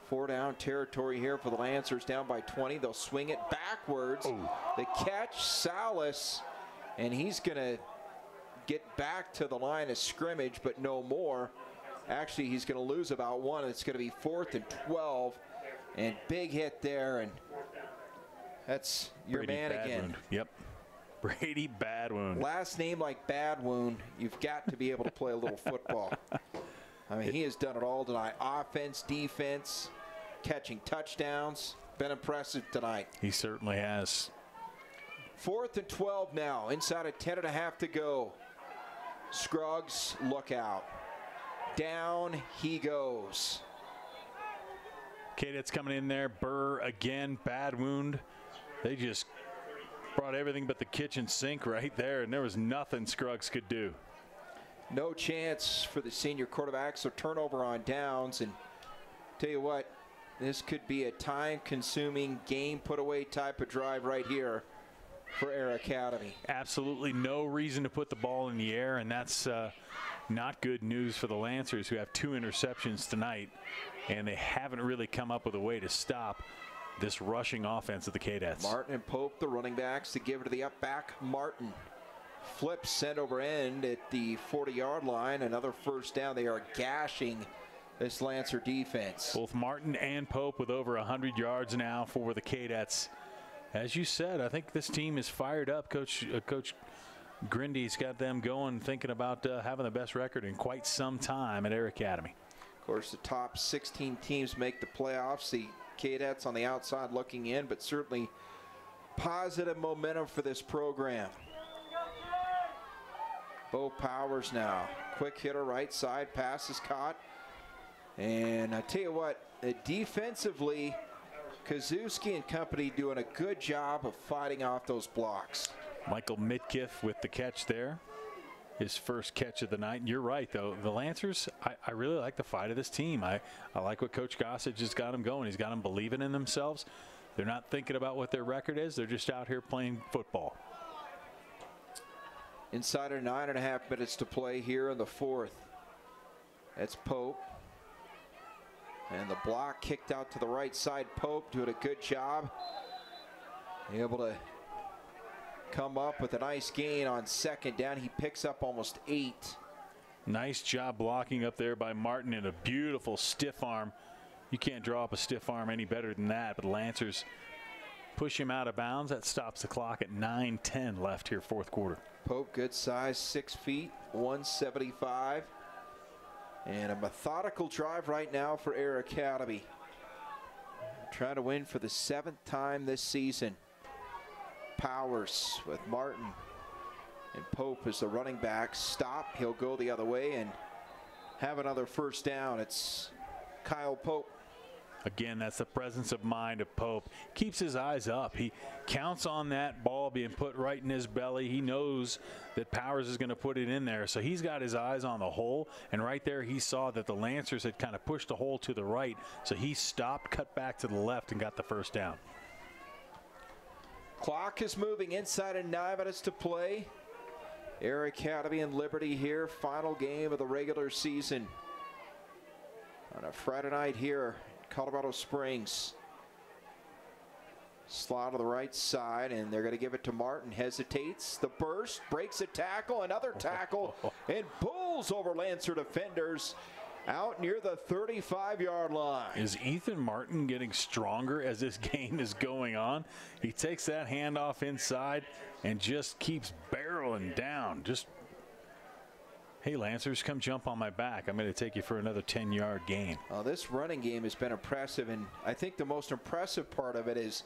4-down territory here for the Lancers, down by 20. They'll swing it backwards. The catch, Salas, and he's going to get back to the line of scrimmage, but no more. Actually, he's going to lose about 1. It's going to be 4th and 12, and big hit there, and that's your Brady man again. Badwound. Yep. Brady Badwound. Last name like Badwound, you've got to be able to play a little football. I mean, he has done it all tonight. Offense, defense, catching touchdowns. Been impressive tonight. He certainly has. 4th and 12 now. Inside of 10.5 to go. Scruggs, look out. Down he goes. Cadets coming in there. Burr again. Badwound. They just brought everything but the kitchen sink right there, and there was nothing Scruggs could do. No chance for the senior quarterback, so turnover on downs. And tell you what, this could be a time-consuming, game-put-away type of drive right here for Air Academy. Absolutely no reason to put the ball in the air, and that's not good news for the Lancers, who have 2 interceptions tonight, and they haven't really come up with a way to stop this rushing offense of the Cadets. Martin and Pope, the running backs, to give it to the up back. Martin flips sent over end at the 40-yard line. Another first down. They are gashing this Lancer defense. Both Martin and Pope with over 100 yards now for the Cadets. As you said, I think this team is fired up. Coach Grindy's got them going, thinking about having the best record in quite some time at Air Academy. Of course, the top 16 teams make the playoffs. The Cadets on the outside looking in, but certainly positive momentum for this program. Bo Powers now. Quick hitter right side. Pass is caught. And I tell you what, defensively, Kazuski and company doing a good job of fighting off those blocks. Michael Midkiff with the catch there. His first catch of the night. And you're right, though. The Lancers, I really like the fight of this team. I like what Coach Gossage has got them going. He's got them believing in themselves. They're not thinking about what their record is. They're just out here playing football. Inside of 9.5 minutes to play here in the fourth. That's Pope. And the block kicked out to the right side. Pope doing a good job. Able to come up with a nice gain on second down. He picks up almost 8. Nice job blocking up there by Martin, and a beautiful stiff arm. You can't draw up a stiff arm any better than that, but Lancers push him out of bounds. That stops the clock at 9:10 left here, fourth quarter. Pope, good size, 6 feet, 175. And a methodical drive right now for Air Academy. Trying to win for the 7th time this season. Powers with Martin and Pope as the running back. Stop, he'll go the other way and have another first down. It's Kyle Pope. Again, that's the presence of mind of Pope. Keeps his eyes up. He counts on that ball being put right in his belly. He knows that Powers is going to put it in there, so he's got his eyes on the hole. And right there, he saw that the Lancers had kind of pushed the hole to the right, so he stopped, cut back to the left, and got the first down. Clock is moving inside of 9 minutes to play. Air Academy and Liberty here, final game of the regular season on a Friday night here. Colorado Springs. Slot on the right side, and they're going to give it to Martin. Hesitates. The burst, breaks a tackle, another tackle, and pulls over Lancer defenders out near the 35-yard line. Is Ethan Martin getting stronger as this game is going on? He takes that handoff inside and just keeps barreling down. Just, hey, Lancers, come jump on my back. I'm going to take you for another 10-yard gain. This running game has been impressive, and I think the most impressive part of it is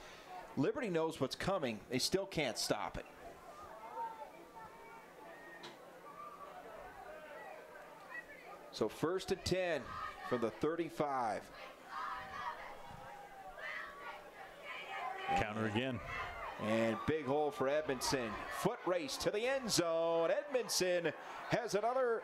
Liberty knows what's coming. They still can't stop it. So 1st and 10 from the 35. Counter again. And big hole for Edmondson. Foot race to the end zone. Edmondson has another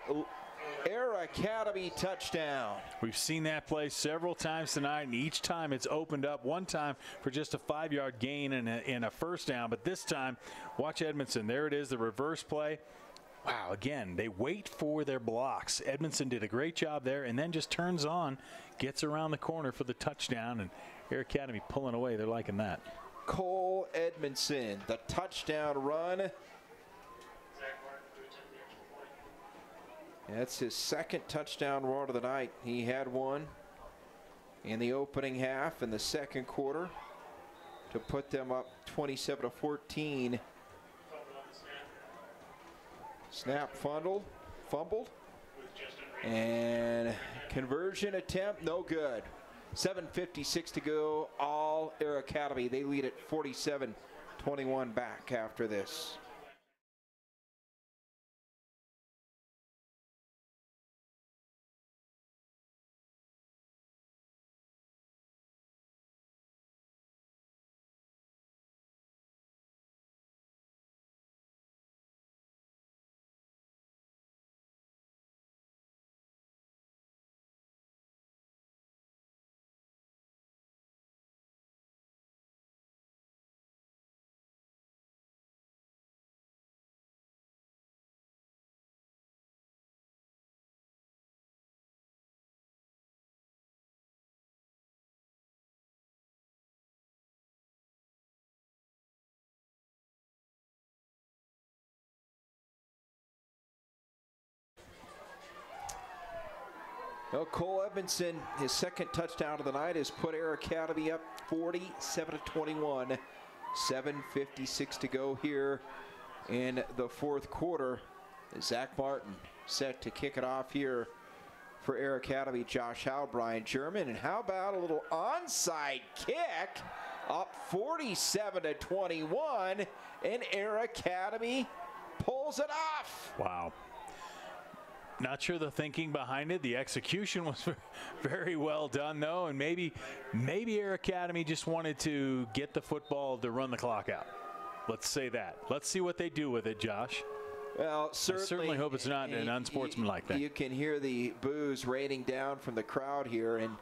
Air Academy touchdown. We've seen that play several times tonight, and each time it's opened up. One time for just a 5-yard gain and a first down, but this time, watch Edmondson. There it is, the reverse play. Wow, again, they wait for their blocks. Edmondson did a great job there, and then just turns on, gets around the corner for the touchdown, and Air Academy pulling away. They're liking that. Cole Edmondson, the touchdown run. That's his 2nd touchdown run of the night. He had one in the opening half in the 2nd quarter to put them up 27-14. Snap fumbled, and conversion attempt, no good. 7:56 to go, all Air Academy. They lead at 47-21 back after this. Well, Cole Edmondson, his 2nd touchdown of the night, has put Air Academy up 47-21. 7:56 to go here in the 4th quarter. Zach Martin set to kick it off here for Air Academy. Josh Howe, Brian German, and how about a little onside kick? Up 47-21, and Air Academy pulls it off. Wow. Not sure the thinking behind it. The execution was very well done, though, and maybe Air Academy just wanted to get the football to run the clock out. Let's say that. Let's see what they do with it, Josh. Well, I certainly hope it's not an unsportsmanlike thing. You can hear the boos raining down from the crowd here, and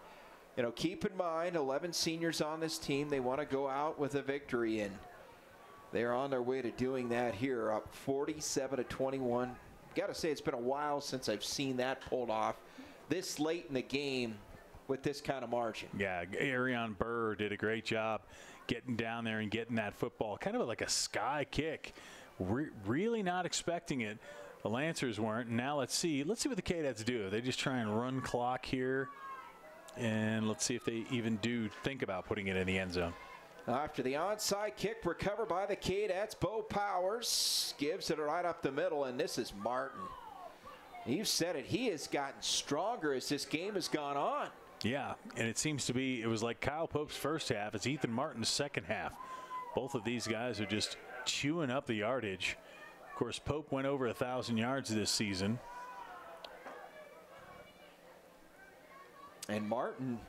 keep in mind 11 seniors on this team. They want to go out with a victory, and they're on their way to doing that here, up 47-21. Got to say, it's been a while since I've seen that pulled off this late in the game with this kind of margin. Yeah, Arion Burr did a great job getting down there and getting that football. Kind of like a sky kick. Really not expecting it. The Lancers weren't. Now let's see what the Cadets do. They just try and run clock here. And let's see if they even do think about putting it in the end zone. After the onside kick recovered by the Cadets, Bo Powers gives it right up the middle, and this is Martin. You said it. He has gotten stronger as this game has gone on. Yeah, and it seems to be, it was like Kyle Pope's first half. It's Ethan Martin's second half. Both of these guys are just chewing up the yardage. Of course, Pope went over 1,000 yards this season. And Martin,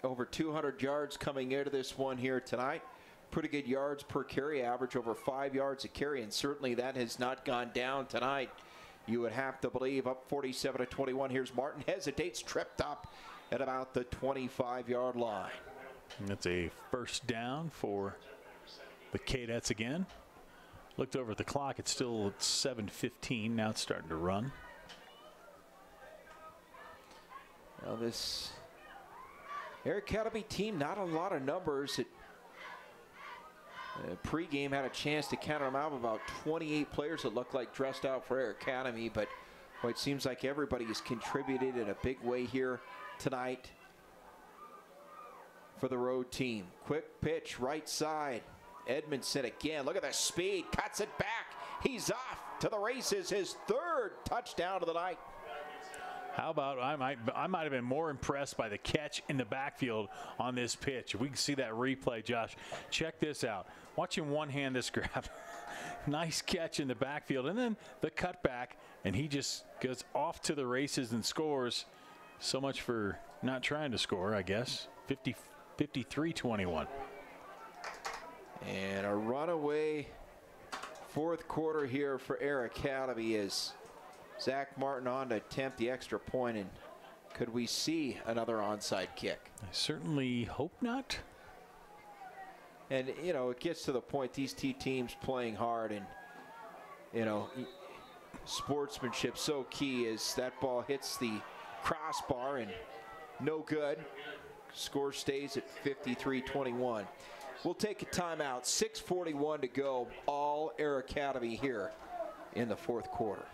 over 200 yards coming into this one here tonight. Pretty good yards per carry, average over 5 yards a carry, and certainly that has not gone down tonight. You would have to believe. Up 47-21. Here's Martin, hesitates, tripped up at about the 25-yard line. And that's a first down for the Cadets again. Looked over at the clock. It's still 7:15. Now it's starting to run. Now this Air Academy team, not a lot of numbers. Pre-game had a chance to count them out. About 28 players that look like dressed out for Air Academy, but well, it seems like everybody has contributed in a big way here tonight for the road team. Quick pitch, right side. Edmondson again. Look at the speed. Cuts it back. He's off to the races. His third touchdown of the night. How about I might have been more impressed by the catch in the backfield on this pitch. If we can see that replay, Josh, check this out. Watch him one hand this grab. Nice catch in the backfield, and then the cutback, and he just goes off to the races and scores. So much for not trying to score, I guess. 53-21. And a runaway fourth quarter here for Air Academy is Zach Martin on to attempt the extra point, and could we see another onside kick? I certainly hope not. And, you know, it gets to the point, these two teams playing hard, and, you know, sportsmanship so key as that ball hits the crossbar and no good. Score stays at 53-21. We'll take a timeout. 6:41 to go. All Air Academy here in the fourth quarter.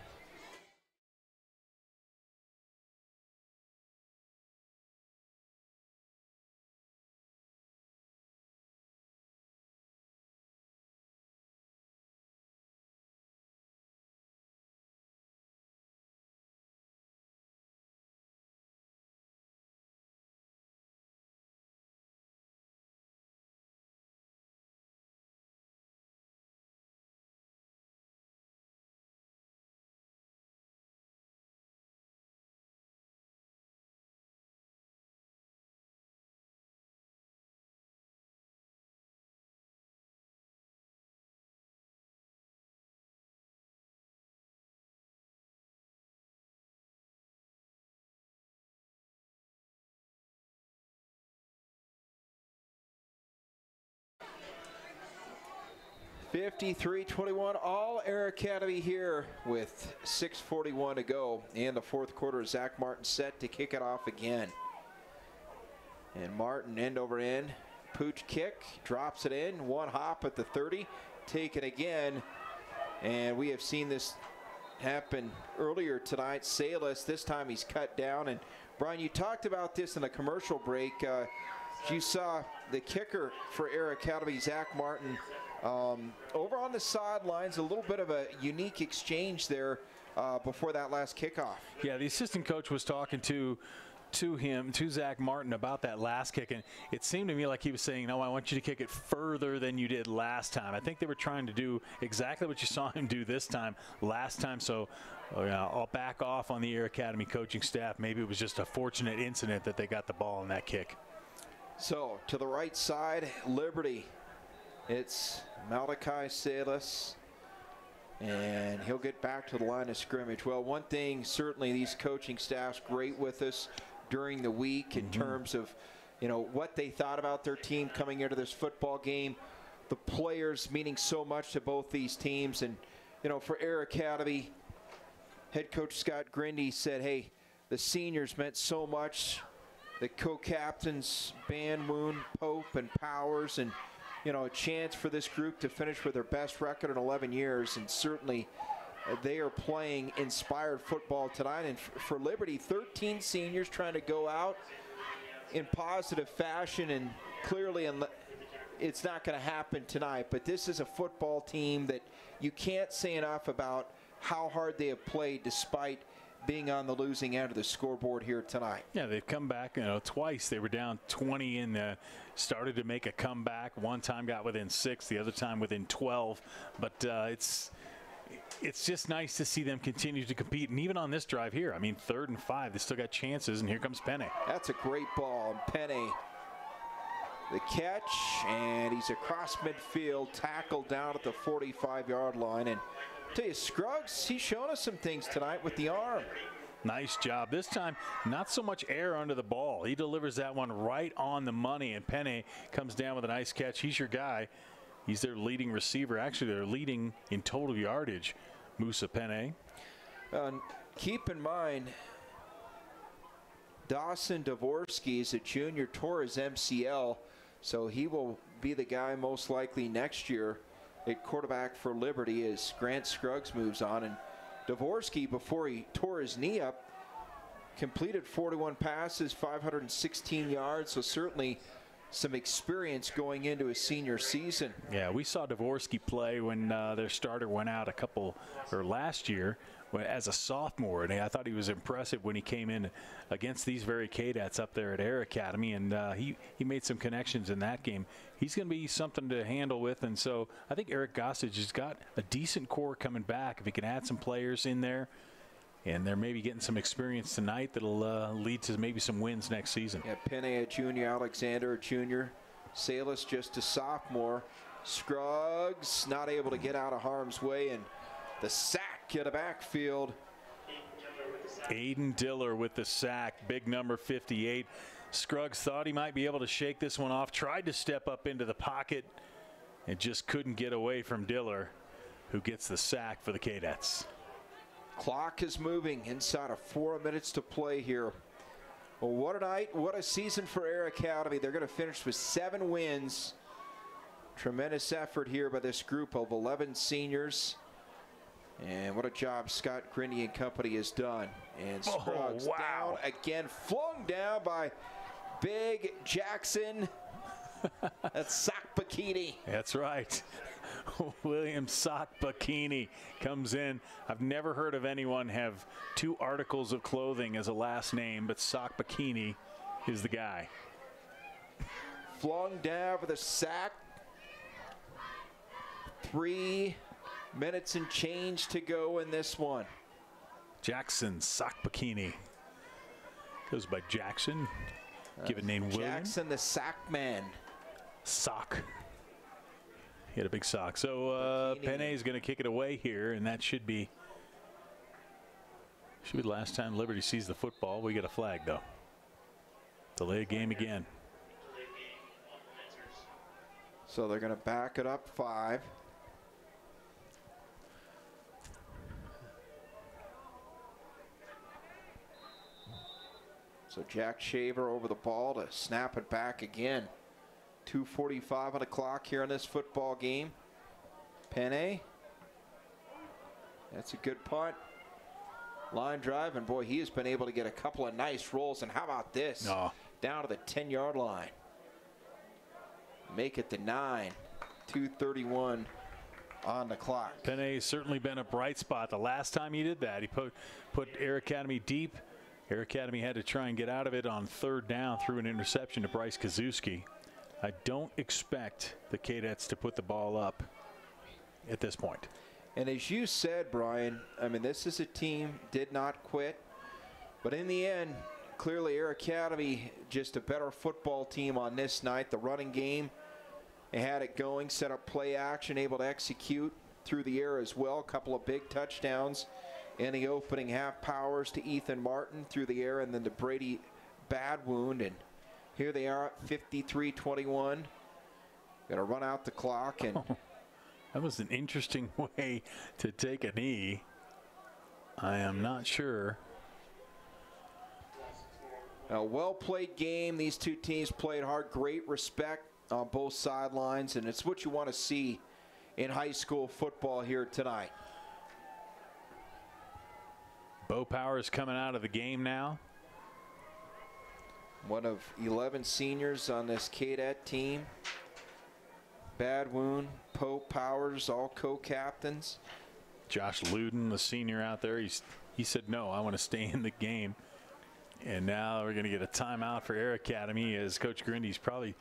(53-21) all Air Academy here with 6:41 to go in the fourth quarter. Zach Martin set to kick it off again. And Martin end over end. Pooch kick, drops it in. One hop at the 30. Taken again. And we have seen this happen earlier tonight. Salas, this time he's cut down. And Brian, you talked about this in the commercial break. You saw the kicker for Air Academy, Zach Martin, over on the sidelines. A little bit of a unique exchange there before that last kickoff. Yeah, the assistant coach was talking to Zach Martin about that last kick, and it seemed to me like he was saying, no, I want you to kick it further than you did last time. I think they were trying to do exactly what you saw him do this time last time, so I'll back off on the Air Academy coaching staff. Maybe it was just a fortunate incident that they got the ball on that kick. So to the right side, Liberty, it's Malachi Salas, and he'll get back to the line of scrimmage. Well, one thing, certainly these coaching staffs great with us during the week in terms of, you know, what they thought about their team coming into this football game. The players meaning so much to both these teams. And, you know, for Air Academy, head coach Scott Grindy said, hey, the seniors meant so much. The co-captains, Banwoon, Pope, and Powers, and a chance for this group to finish with their best record in 11 years, and certainly they are playing inspired football tonight. And for Liberty, 13 seniors trying to go out in positive fashion, and clearly it's not going to happen tonight. But this is a football team that you can't say enough about how hard they have played despite being on the losing end of the scoreboard here tonight. Yeah, they've come back, twice. They were down 20 and started to make a comeback. One time got within 6, the other time within 12. But it's just nice to see them continue to compete. And even on this drive here, I mean, 3rd and 5, they still got chances, and here comes Penne. That's a great ball. Penne, the catch, and he's across midfield, tackled down at the 45-yard line. And I tell you, Scruggs, he's shown us some things tonight with the arm. Nice job. This time, not so much air under the ball. He delivers that one right on the money, and Penne comes down with a nice catch. He's your guy. He's their leading receiver. Actually, they're leading in total yardage, Musa Penne. Keep in mind, Dawson Dvorsky is a junior, tore his MCL, so he will be the guy most likely next year at quarterback for Liberty as Grant Scruggs moves on. And Dvorsky, before he tore his knee up, completed 41 passes, 516 yards, so certainly some experience going into his senior season. Yeah, we saw Dvorsky play when their starter went out last year as a sophomore, and I thought he was impressive when he came in against these very Cadets up there at Air Academy, and he made some connections in that game. He's going to be something to handle with, and so I think Eric Gossage has got a decent core coming back. If he can add some players in there, and they're maybe getting some experience tonight that'll lead to maybe some wins next season. Yeah, Penne a junior, Alexander a junior, Salas just a sophomore. Scruggs not able to get out of harm's way, and the sack in the backfield. Aiden Diller with the sack, big number 58. Scruggs thought he might be able to shake this one off, tried to step up into the pocket, and just couldn't get away from Diller, who gets the sack for the Cadets. Clock is moving inside of 4 minutes to play here. Well, what a night, what a season for Air Academy. They're going to finish with 7 wins. Tremendous effort here by this group of 11 seniors. And what a job Scott Grindy and company has done. And Scruggs down again, flung down by Big Jackson. That's Sock Bikini. That's right. William Sock Bikini comes in. I've never heard of anyone have 2 articles of clothing as a last name, but Sock Bikini is the guy. Flung down with a sack. 3 minutes and change to go in this one. Jackson Sock Bikini goes by Jackson. Given name William. Jackson the Sack Man. Sock. He had a big sock. So Penne is going to kick it away here, and that should be the last time Liberty sees the football. We get a flag, though. Delay game again. So they're going to back it up 5. So Jack Shaver over the ball to snap it back again. 2:45 on the clock here in this football game. Penne. That's a good punt. Line drive, and boy, he has been able to get a couple of nice rolls. And how about this? Down to the 10-yard line. Make it the 9. 2:31 on the clock. Penne has certainly been a bright spot. The last time he did that, he put Air Academy deep. Air Academy had to try and get out of it on 3rd down through an interception to Bryce Kazuski. I don't expect the Cadets to put the ball up at this point. And as you said, Brian, I mean, this is a team did not quit. But in the end, clearly Air Academy just a better football team on this night. The running game, they had it going, set up play action, able to execute through the air as well. A couple of big touchdowns in the opening half. Powers to Ethan Martin through the air, and then to Brady Badwound. And here they are at 53-21. Going to run out the clock. And that was an interesting way to take a knee. I am not sure. A well-played game. These two teams played hard. Great respect on both sidelines, and it's what you want to see in high school football here tonight. Bo Powers coming out of the game now. One of 11 seniors on this Cadet team. Badwoon, Pope, Powers, all co-captains. Josh Luden, the senior out there, he said, no, I want to stay in the game. And now we're going to get a timeout for Air Academy, as Coach Grindy's probably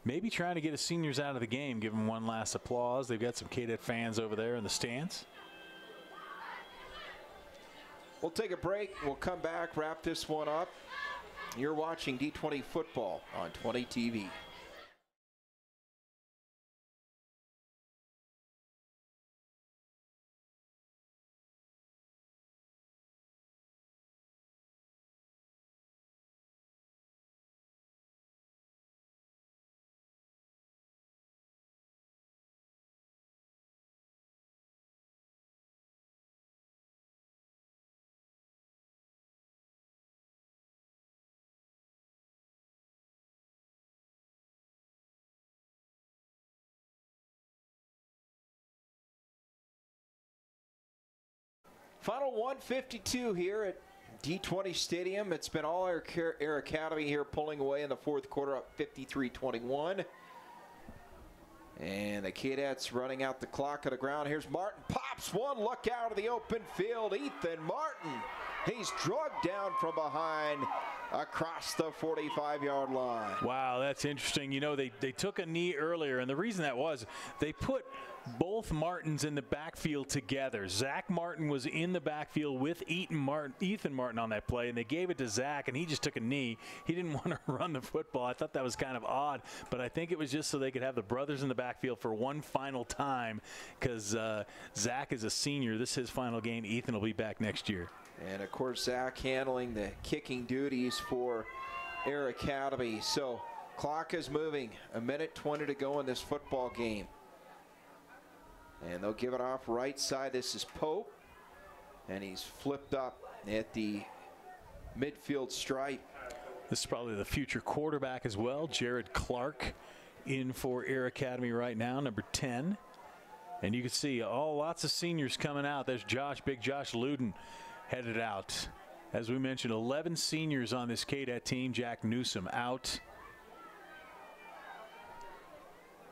maybe trying to get his seniors out of the game, give them one last applause. They've got some Cadet fans over there in the stands. We'll take a break. We'll come back, wrap this one up. You're watching D20 football on 20 TV. Final 152 here at D20 Stadium. It's been all Air Academy here pulling away in the fourth quarter, up 53-21. And the Cadets running out the clock of the ground. Here's Martin, pops one, look out of the open field. Ethan Martin, he's drugged down from behind across the 45-yard line. Wow, that's interesting. You know, they took a knee earlier, and the reason that was they put both Martins in the backfield together. Zach Martin was in the backfield with Ethan Martin on that play, and they gave it to Zach, and he just took a knee. He didn't want to run the football. I thought that was kind of odd, but I think it was just so they could have the brothers in the backfield for one final time, because Zach is a senior. This is his final game. Ethan will be back next year. And, of course, Zach handling the kicking duties for Air Academy. So, clock is moving. 1:20 to go in this football game. And they'll give it off right side. This is Pope. And he's flipped up at the midfield stripe. This is probably the future quarterback as well. Jared Clark in for Air Academy right now, number 10. And you can see lots of seniors coming out. There's Big Josh Luden headed out. As we mentioned, 11 seniors on this Cadet team. Jack Newsom out.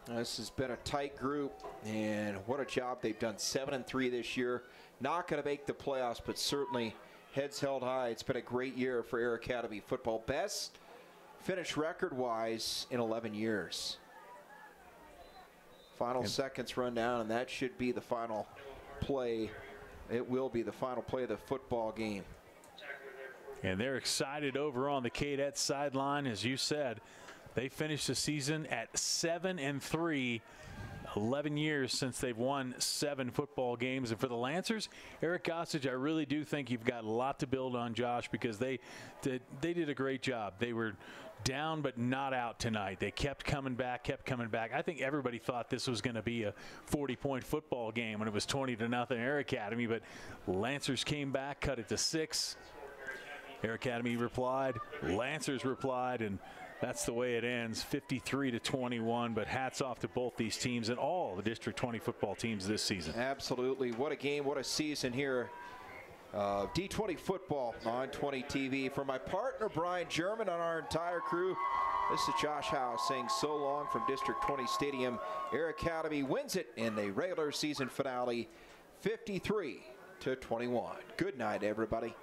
This has been a tight group, and what a job they've done. 7-3 this year. Not going to make the playoffs, but certainly heads held high. It's been a great year for Air Academy football. Best finish record-wise in 11 years. Final seconds run down, and that should be the final play. It will be the final play of the football game. And they're excited over on the Cadets sideline, as you said. They finished the season at 7-3, 11 years since they've won 7 football games. And for the Lancers, Eric Gossage, I really do think you've got a lot to build on, Josh, because they did a great job. They were down but not out tonight. They kept coming back. I think everybody thought this was going to be a 40-point football game when it was 20-0 Air Academy, but Lancers came back, cut it to 6. Air Academy replied, Lancers replied, and that's the way it ends, 53-21. But hats off to both these teams and all the District 20 football teams this season. Absolutely. What a game, what a season here. D20 football on 20 TV. For my partner, Brian German, on our entire crew, this is Josh Howe saying so long from District 20 Stadium. Air Academy wins it in the regular season finale, 53-21. Good night, everybody.